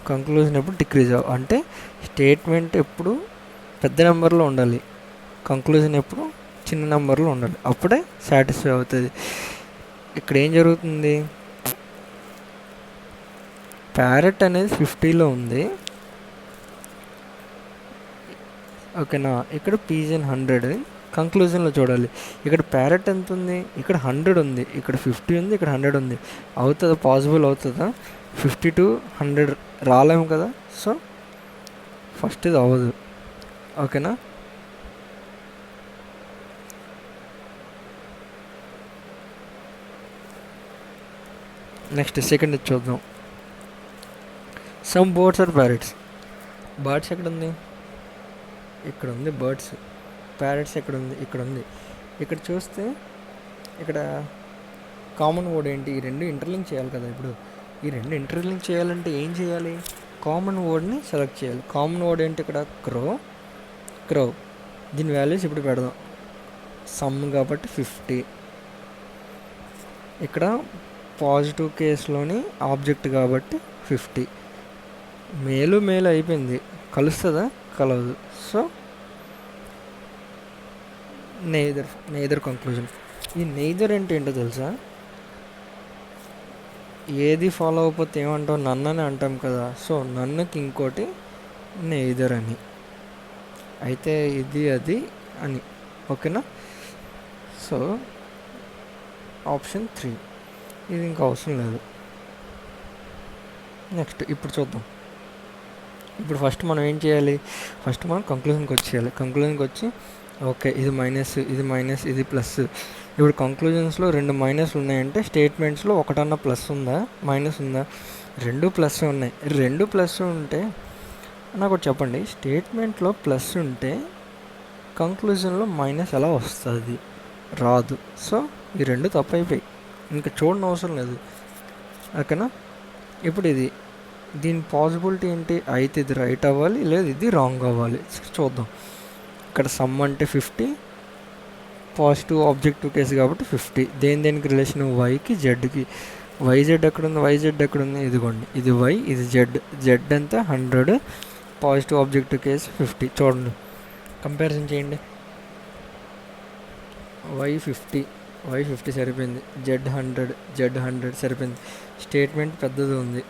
కంక్లూజన్ ఎప్పుడు డిక్రీజ్ అవ్వాలి. అంటే స్టేట్మెంట్ ఎప్పుడు పెద్ద నెంబర్లో ఉండాలి, కంక్లూజన్ ఎప్పుడు చిన్న నెంబర్లో ఉండాలి. అప్పుడే సాటిస్ఫై అవుతుంది. ఇక్కడ ఏం జరుగుతుంది? ప్యారెట్ అనేది 50లో ఉంది, ఓకేనా. ఇక్కడ పీజియన్ 100. కంక్లూజన్లో చూడాలి. ఇక్కడ ప్యారెట్ ఎంత ఉంది? ఇక్కడ 100 ఉంది, ఇక్కడ 50 ఉంది, ఇక్కడ 100 ఉంది. అవుతుందా? పాసిబుల్ అవుతుందా? 50 to 100 రాలేము కదా. సో ఫస్ట్ ఇది అవ్వదు, ఓకేనా. నెక్స్ట్ సెకండ్ చూద్దాం. Some birds are parrots. Birds ఎక్కడ ఉంది? ఇక్కడ ఉంది బర్డ్స్. ప్యారెట్స్ ఎక్కడ ఉంది? ఇక్కడ ఉంది. ఇక్కడ చూస్తే ఇక్కడ కామన్ వర్డ్ ఏంటి? ఈ రెండు ఇంటర్లింక్ చేయాలి కదా. ఇప్పుడు ఈ రెండు ఇంటర్లింక్ చేయాలంటే ఏం చేయాలి? కామన్ వర్డ్ని సెలెక్ట్ చేయాలి. కామన్ వర్డ్ ఏంటి? ఇక్కడ క్రో. దీని వాల్యూస్ ఇప్పుడు పెడదాం. సమ్ కాబట్టి 50. ఇక్కడ పాజిటివ్ కేసులోని ఆబ్జెక్ట్ కాబట్టి 50. మేలు అయిపోయింది. కలుస్తుందా? కలవదు. So neither conclusion. ఈ నెయిదర్ అంటే ఏంటో తెలుసా? ఏది ఫాలో అవ్వకపోతే ఏమంటాం? నన్ను అని అంటాం కదా. సో నన్నుకి ఇంకోటి నెయిదర్ అని, అయితే ఇది అది అని, ఓకేనా. సో ఆప్షన్ 3 ఇది ఇంకా అవసరం లేదు. నెక్స్ట్ ఇప్పుడు చూద్దాం. ఇప్పుడు ఫస్ట్ మనం ఏం చేయాలి? ఫస్ట్ మనం కంక్లూజన్కి వచ్చి ఓకే ఇది మైనస్ ఇది ప్లస్. ఇప్పుడు కంక్లూజన్స్లో 2 మైనస్లు ఉన్నాయంటే స్టేట్మెంట్స్లో ఒకటన్నా ప్లస్ ఉందా మైనస్ ఉందా? 2 ప్లస్ ఉన్నాయి. 2 ప్లస్ ఉంటే నాకు ఒకటి చెప్పండి, స్టేట్మెంట్లో ప్లస్ ఉంటే కంక్లూజన్లో మైనస్ ఎలా వస్తుంది? రాదు. సో ఈ 2 తప్పు అయిపోయి ఇంకా చూడని అవసరం లేదు, ఓకేనా. ఇప్పుడు దీని పాసిబిలిటీ ఏంటి? అయితే ఇది రైట్ అవ్వాలి, లేదు ఇది రాంగ్ అవ్వాలి. చూద్దాం. ఇక్కడ సమ్ అంటే 50, పాజిటివ్ ఆబ్జెక్టివ్ కేసు కాబట్టి 50. దేనికి రిలేషన్? వైకి జెడ్కి. వైజెడ్ ఎక్కడుంది? ఇదిగోండి, ఇది వై, ఇది జెడ్ అంతా 100, పాజిటివ్ ఆబ్జెక్టివ్ కేసు 50. చూడండి, కంపారిజన్ చేయండి. వై 50 సరిపోయింది, జెడ్ 100 సరిపోయింది. స్టేట్మెంట్ పెద్దది ఉంది,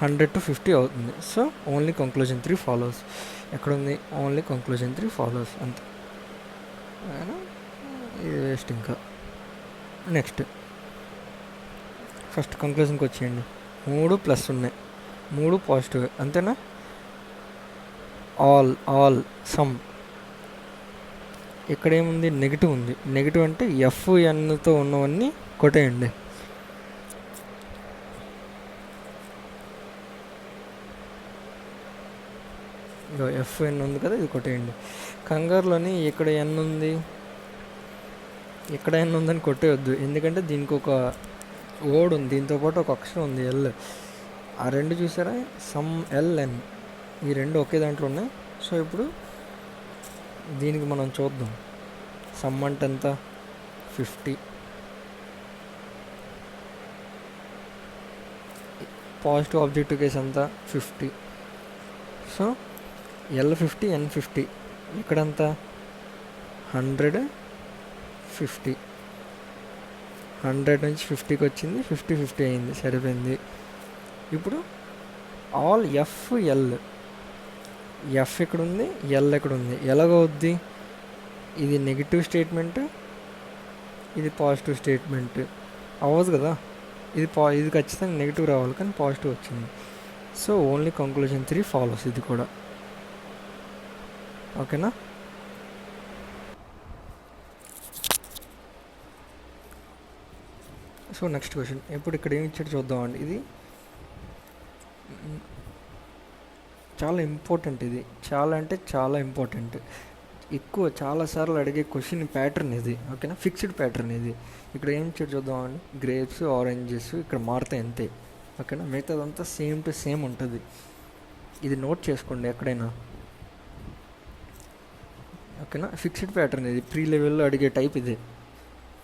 100 to 50 అవుతుంది. So only conclusion 3 follows. ఎక్కడుంది? ఓన్లీ కంక్లూజన్ 3 ఫాలోస్, అంతే. ఇది వేస్ట్ ఇంకా. నెక్స్ట్ ఫస్ట్ కంక్లూజన్కి వచ్చేయండి. 3 ప్లస్ ఉన్నాయి, 3 పాజిటివ్, అంతేనా. All some. ఇక్కడ ఏముంది? నెగిటివ్ ఉంది. నెగిటివ్ అంటే ఎఫ్ఎన్తో ఉన్నవన్నీ కొట్టేయండి. ఎఫ్ఎన్ ఉంది కదా, ఇది కొట్టేయండి. కంగారులోని ఇక్కడ ఎన్ ఉంది, ఇక్కడ ఎన్ ఉందని కొట్టేయొద్దు, ఎందుకంటే దీనికి ఒక వర్డ్ ఉంది, దీంతోపాటు ఒక అక్షరం ఉంది, ఎల్. ఆ 2 చూసారా? సమ్ ఎల్ఎన్, ఈ 2 ఒకే దాంట్లో ఉన్నాయి. సో ఇప్పుడు దీనికి మనం చూద్దాం. సమ్ అంటే ఎంత? 50. పాజిటివ్ ఆబ్జెక్టివ్ కేసు ఎంత? 50. సో L50 N50 ఇక్కడంతా 100 50, 100 నుంచి 50కి వచ్చింది, 50 50 అయింది, సరిపోయింది. ఇప్పుడు ఆల్ FL, ఎఫ్ ఇక్కడ ఉంది, ఎల్ ఎక్కడ ఉంది, ఎలాగవుద్ది? ఇది నెగిటివ్ స్టేట్మెంట్, ఇది పాజిటివ్ స్టేట్మెంట్ అవ్వదు కదా. ఇది ఖచ్చితంగా నెగిటివ్ రావాలి, కానీ పాజిటివ్ వచ్చింది. సో ఓన్లీ కంక్లూజన్ 3 ఫాలోస్ ఇది కూడా. ఓకేనా? So next question. ఇప్పుడు ఇక్కడ ఏమి ఇచ్చాడు చూద్దామండి. ఇది చాలా ఇంపార్టెంట్, ఇది చాలా అంటే చాలా ఇంపార్టెంట్. చాలాసార్లు అడిగే క్వశ్చన్ ప్యాటర్న్ ఇది. ఓకేనా? ఫిక్స్డ్ ప్యాటర్న్ ఇది. ఇక్కడ ఏం ఇచ్చాడు చూద్దామండి. గ్రేప్స్, ఆరెంజెస్ ఇక్కడ మారుతాయి అంతే. ఓకేనా? మిగతాదంతా సేమ్ టు సేమ్ ఉంటుంది. ఇది నోట్ చేసుకోండి ఎక్కడైనా. ఓకేనా? ఫిక్స్డ్ ప్యాటర్న్ ఇది, ప్రీ లెవెల్లో అడిగే టైప్ ఇది.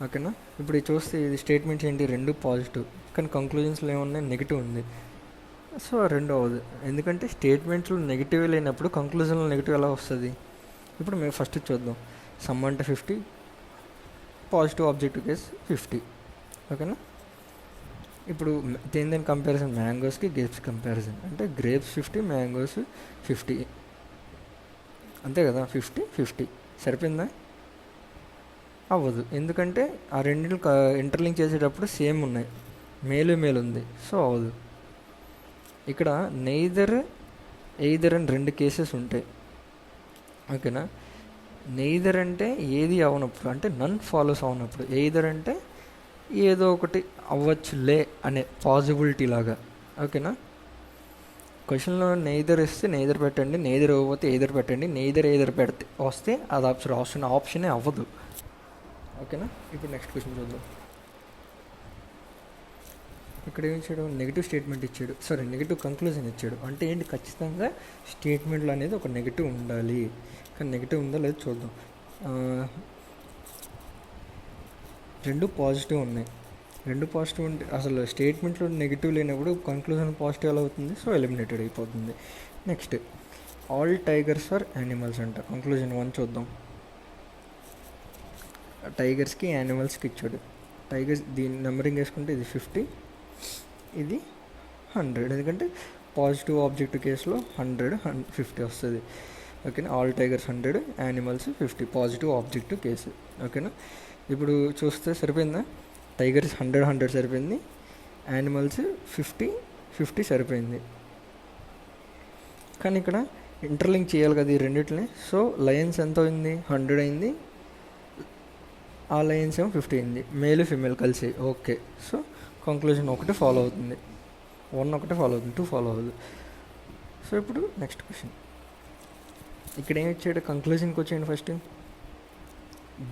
ఓకేనా? ఇప్పుడు ఇది చూస్తే ఇది స్టేట్మెంట్స్ ఏంటి, 2 పాజిటివ్, కానీ కంక్లూజన్స్లో ఏమున్నాయి, నెగిటివ్ ఉంది. సో 2 అవ్వదు, ఎందుకంటే స్టేట్మెంట్స్లో నెగిటివ్ లేనప్పుడు కంక్లూజన్లో నెగిటివ్ ఎలా వస్తుంది? ఇప్పుడు మేము ఫస్ట్ చూద్దాం. సమ్ అంటే 50, పాజిటివ్ ఆబ్జెక్టివ్ కేస్ 50. ఓకేనా? ఇప్పుడు దేని కంపారిజన్, మ్యాంగోస్కి గ్రేప్స్ కంపారిజన్. అంటే గ్రేప్స్ 50, మ్యాంగోస్ 50, అంతే కదా. 50 50 సరిపోయిందా? అవ్వదు, ఎందుకంటే ఆ రెండింటిని ఇంటర్లింక్ చేసేటప్పుడు సేమ్ ఉన్నాయి, మేలు ఉంది. సో అవ్వదు. ఇక్కడ ఎయిదర్ అని 2 కేసెస్ ఉంటాయి. ఓకేనా? నెయిదర్ అంటే ఏది అవనప్పుడు, అంటే నన్ ఫాలోస్ అవనప్పుడు. ఎయిదర్ అంటే ఏదో ఒకటి అవ్వచ్చులే అనే పాసిబిలిటీ లాగా. ఓకేనా? క్వశ్చన్లో నెయిదర్ ఇస్తే నెయిదర్ పెట్టండి, నెయిదర్ ఇవ్వకపోతే ఎయిదర్ పెట్టండి. నెయిదర్ పెడితే వస్తే అది ఆప్షనే అవ్వదు. ఓకేనా? ఇప్పుడు నెక్స్ట్ క్వశ్చన్ చూద్దాం. ఇక్కడ ఏం ఇచ్చాడు, నెగిటివ్ స్టేట్మెంట్ ఇచ్చాడు, నెగిటివ్ కంక్లూజన్ ఇచ్చాడు. అంటే ఏంటి, ఖచ్చితంగా స్టేట్మెంట్లు అనేది ఒక నెగిటివ్ ఉండాలి. కానీ నెగిటివ్ ఉందో లేదో చూద్దాం. 2 పాజిటివ్ ఉన్నాయి. 2 పాజిటివ్ ఉంటే అసలు స్టేట్మెంట్లో నెగిటివ్ లేనప్పుడు కంక్లూజన్ పాజిటివ్ ఎలా అవుతుంది? సో ఎలిమినేటెడ్ అయిపోతుంది. Next, all tigers are animals అంట. కంక్లూజన్ 1 చూద్దాం. టైగర్స్కి యానిమల్స్కి ఇచ్చాడు. టైగర్స్ దీని నెంబరింగ్ వేసుకుంటే ఇది 50, ఇది 100, ఎందుకంటే పాజిటివ్ ఆబ్జెక్టివ్ కేసులో 100 50 వస్తుంది. ఓకేనా? All tigers 100, animals 50, positive objective case. ఓకేనా? ఇప్పుడు చూస్తే సరిపోయిందా? టైగర్స్ 100 సరిపోయింది, యానిమల్స్ 50 50 సరిపోయింది. కానీ ఇక్కడ ఇంటర్లింక్ చేయాలి కదా ఈ రెండింటిని. సో లయన్స్ ఎంత అయింది? 100 అయింది. ఆ లయన్స్ ఏమో 50 అయింది, మేల్ ఫీమేల్ కలిసి. ఓకే. సో కంక్లూజన్ 1 ఫాలో అవుతుంది, 1 ఫాలో అవుతుంది, 2 ఫాలో అవ్వదు. సో ఇప్పుడు నెక్స్ట్ క్వశ్చన్. ఇక్కడ ఏమి ఇచ్చాడు, కంక్లూజన్కి వచ్చేయండి. ఫస్ట్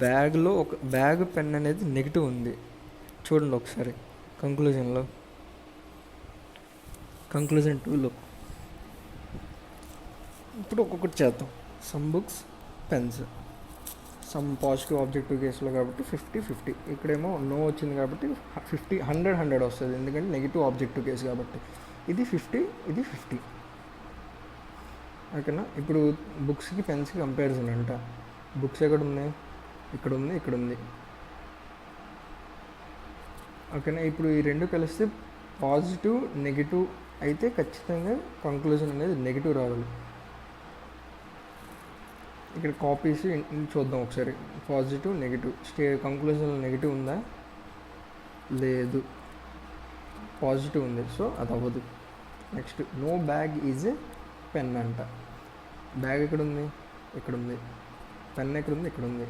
బ్యాగ్లో ఒక బ్యాగ్ పెన్ అనేది నెగిటివ్ ఉంది. చూడండి ఒకసారి కంక్లూజన్ 2లో. ఇప్పుడు ఒక్కొక్కటి చేద్దాం. Some books, pens, some positive objective కేసులో కాబట్టి 50 50. ఇక్కడేమో నో వచ్చింది కాబట్టి 50 100 వస్తుంది, ఎందుకంటే నెగిటివ్ ఆబ్జెక్టివ్ కేసు కాబట్టి. ఇది 50, ఇది 50. ఓకేనా? ఇప్పుడు బుక్స్కి పెన్స్కి కంపారిజన్ అంట. బుక్స్ ఎక్కడ ఉన్నాయి? ఇక్కడ ఉంది. ఓకేనా? ఇప్పుడు ఈ 2 కలిస్తే పాజిటివ్ నెగిటివ్ అయితే ఖచ్చితంగా కంక్లూజన్ అనేది నెగిటివ్ రావాలి. ఇక్కడ కాపీస్ చూద్దాం ఒకసారి. పాజిటివ్ నెగిటివ్, కంక్లూజన్లో నెగిటివ్ ఉందా? లేదు, పాజిటివ్ ఉంది. సో అది అవ్వదు. Next, no bag is pen అంట. బ్యాగ్ ఎక్కడ ఉంది? ఇక్కడ ఉంది. పెన్ ఎక్కడ ఉంది? ఇక్కడ ఉంది.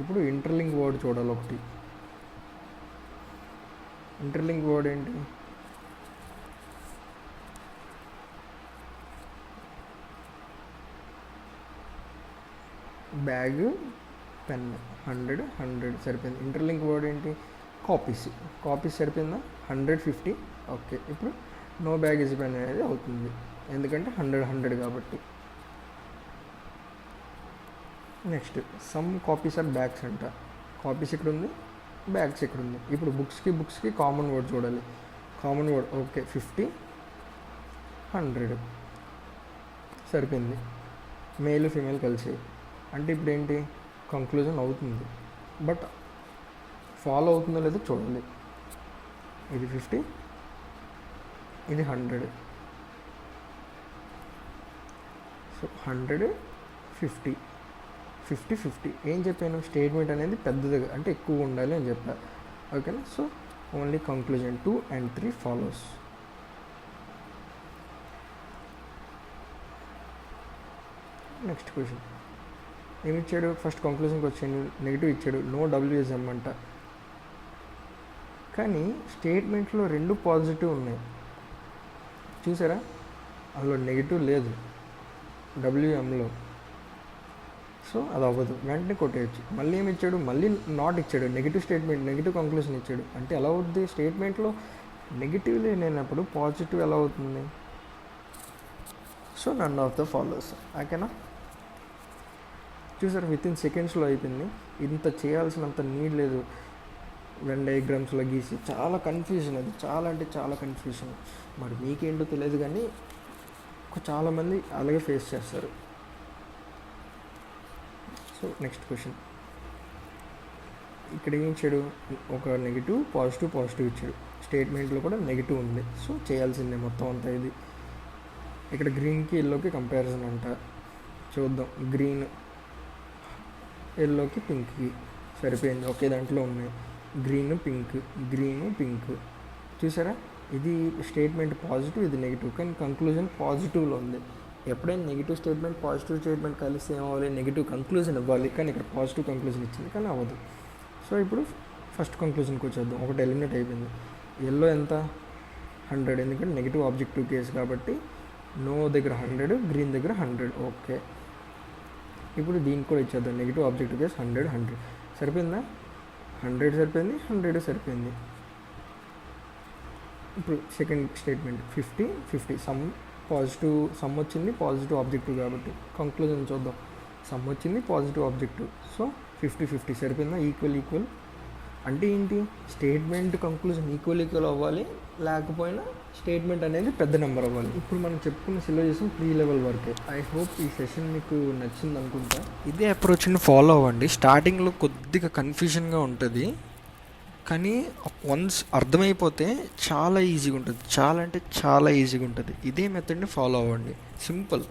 ఇప్పుడు ఇంటర్లింక్ వర్డ్ చూడాలి ఒకటి. ఇంటర్లింక్ వర్డ్ ఏంటి? బ్యాగ్, పెన్, 100 సరిపోయింది. ఇంటర్లింక్ వర్డ్ ఏంటి? కాపీస్ సరిపోయిందా? 100 50. ఓకే. ఇప్పుడు నో బ్యాగ్ ఈజ్ పెన్ అనేది అవుతుంది, ఎందుకంటే 100 కాబట్టి. Next, some copies are bags అంట. కాపీస్ ఇక్కడ ఉంది, బ్యాగ్స్ ఇక్కడ ఉంది. ఇప్పుడు బుక్స్కి కామన్ వర్డ్ చూడాలి. Common word okay 50 100. సరిపోయింది, మేల్ ఫీమేల్ కలిసి. అంటే ఇప్పుడు ఏంటి, కంక్లూజన్ అవుతుంది, బట్ ఫాలో అవుతుందో లేదో చూడాలి. ఇది 50, ఇది 100. సో 100, 50, 50, 50. ఏం చెప్పాను, స్టేట్మెంట్ అనేది పెద్దదిగా అంటే ఎక్కువ ఉండాలి అని చెప్పాను. ఓకేనా. So only conclusion 2 and 3 follows. Next question ఏమి ఇచ్చాడు, ఫస్ట్ కంక్లూజన్కి వచ్చాడు, నెగిటివ్ ఇచ్చాడు, నో WSM అంట. కానీ స్టేట్మెంట్లో 2 పాజిటివ్ ఉన్నాయి చూసారా, అందులో నెగిటివ్ లేదు WMలో. సో అది అవ్వదు, వెంటనే కొట్టేయచ్చు. మళ్ళీ ఏమి ఇచ్చాడు, మళ్ళీ నాట్ ఇచ్చాడు, నెగిటివ్ స్టేట్మెంట్, నెగిటివ్ కంక్లూజన్ ఇచ్చాడు. అంటే ఎలా అవుద్ది, స్టేట్మెంట్లో నెగిటివ్ లేనప్పుడు పాజిటివ్ ఎలా అవుతుంది. So none of the follows. ఓకేనా. చూసారు, వితిన్ సెకండ్స్లో అయిపోయింది. ఇంత చేయాల్సినంత నీడ్ లేదు. వెన్ డయాగ్రామ్స్లో గీసి చాలా కన్ఫ్యూజన్, అది చాలా అంటే చాలా కన్ఫ్యూజన్. మరి మీకేంటో తెలియదు కానీ చాలామంది అలాగే ఫేస్ చేస్తారు. సో నెక్స్ట్ క్వశ్చన్, ఇక్కడ ఏం ఇచ్చాడు, ఒక నెగిటివ్ పాజిటివ్ పాజిటివ్ ఇచ్చాడు. స్టేట్మెంట్లో కూడా నెగిటివ్ ఉంది. సో చేయాల్సిందే మొత్తం అంతా ఇది. ఇక్కడ గ్రీన్కి ఎల్లోకి కంపారిజన్ అంట. చూద్దాం, గ్రీన్ ఎల్లోకి పింక్కి సరిపోయింది, ఒకే దాంట్లో ఉన్నాయి. గ్రీన్ పింక్ చూసారా, ఇది స్టేట్మెంట్ పాజిటివ్, ఇది నెగిటివ్, కానీ కంక్లూజన్ పాజిటివ్లో ఉంది. ఎప్పుడైనా నెగిటివ్ స్టేట్మెంట్ పాజిటివ్ స్టేట్మెంట్ కలిసి ఏమవ్వాలి, నెగిటివ్ కంక్లూజన్ ఇవ్వాలి, కానీ ఇక్కడ పాజిటివ్ కంక్లూజన్ ఇచ్చింది కానీ అవ్వదు. సో ఇప్పుడు ఫస్ట్ కంక్లూజన్కి వచ్చేద్దాం. ఒకటి ఎలిమినేట్ అయిపోయింది. ఎల్లో ఎంత, 100, ఎందుకంటే నెగిటివ్ ఆబ్జెక్టివ్ కేసు కాబట్టి నో దగ్గర 100, గ్రీన్ దగ్గర 100. ఓకే, ఇప్పుడు దీనికి కూడా ఇచ్చేద్దాం. నెగిటివ్ ఆబ్జెక్టివ్ కేసు 100 సరిపోయిందా, 100 సరిపోయింది, 100 సరిపోయింది. ఇప్పుడు second statement 50 some positive, some వచ్చింది పాజిటివ్ ఆబ్జెక్టివ్ కాబట్టి. కంక్లూజన్ చూద్దాం, సమ్ వచ్చింది పాజిటివ్ ఆబ్జెక్టివ్. సో 50 సరిపోయిందా, ఈక్వల్. అంటే ఏంటి, స్టేట్మెంట్ కంక్లూజన్ ఈక్వల్ అవ్వాలి, లేకపోయినా స్టేట్మెంట్ అనేది పెద్ద నెంబర్ అవ్వాలి. ఇప్పుడు మనం చెప్పుకున్న సిలబస్ 3 లెవెల్ వరకే. ఐ హోప్ ఈ సెషన్ మీకు నచ్చింది అనుకుంటా. ఇదే అప్రోచ్ని ఫాలో అవ్వండి. స్టార్టింగ్లో కొద్దిగా కన్ఫ్యూజన్గా ఉంటుంది, కానీ వన్స్ అర్థమైపోతే చాలా ఈజీగా ఉంటుంది, చాలా అంటే చాలా ఈజీగా ఉంటుంది. ఇదే మెథడ్ని ఫాలో అవ్వండి, సింపుల్.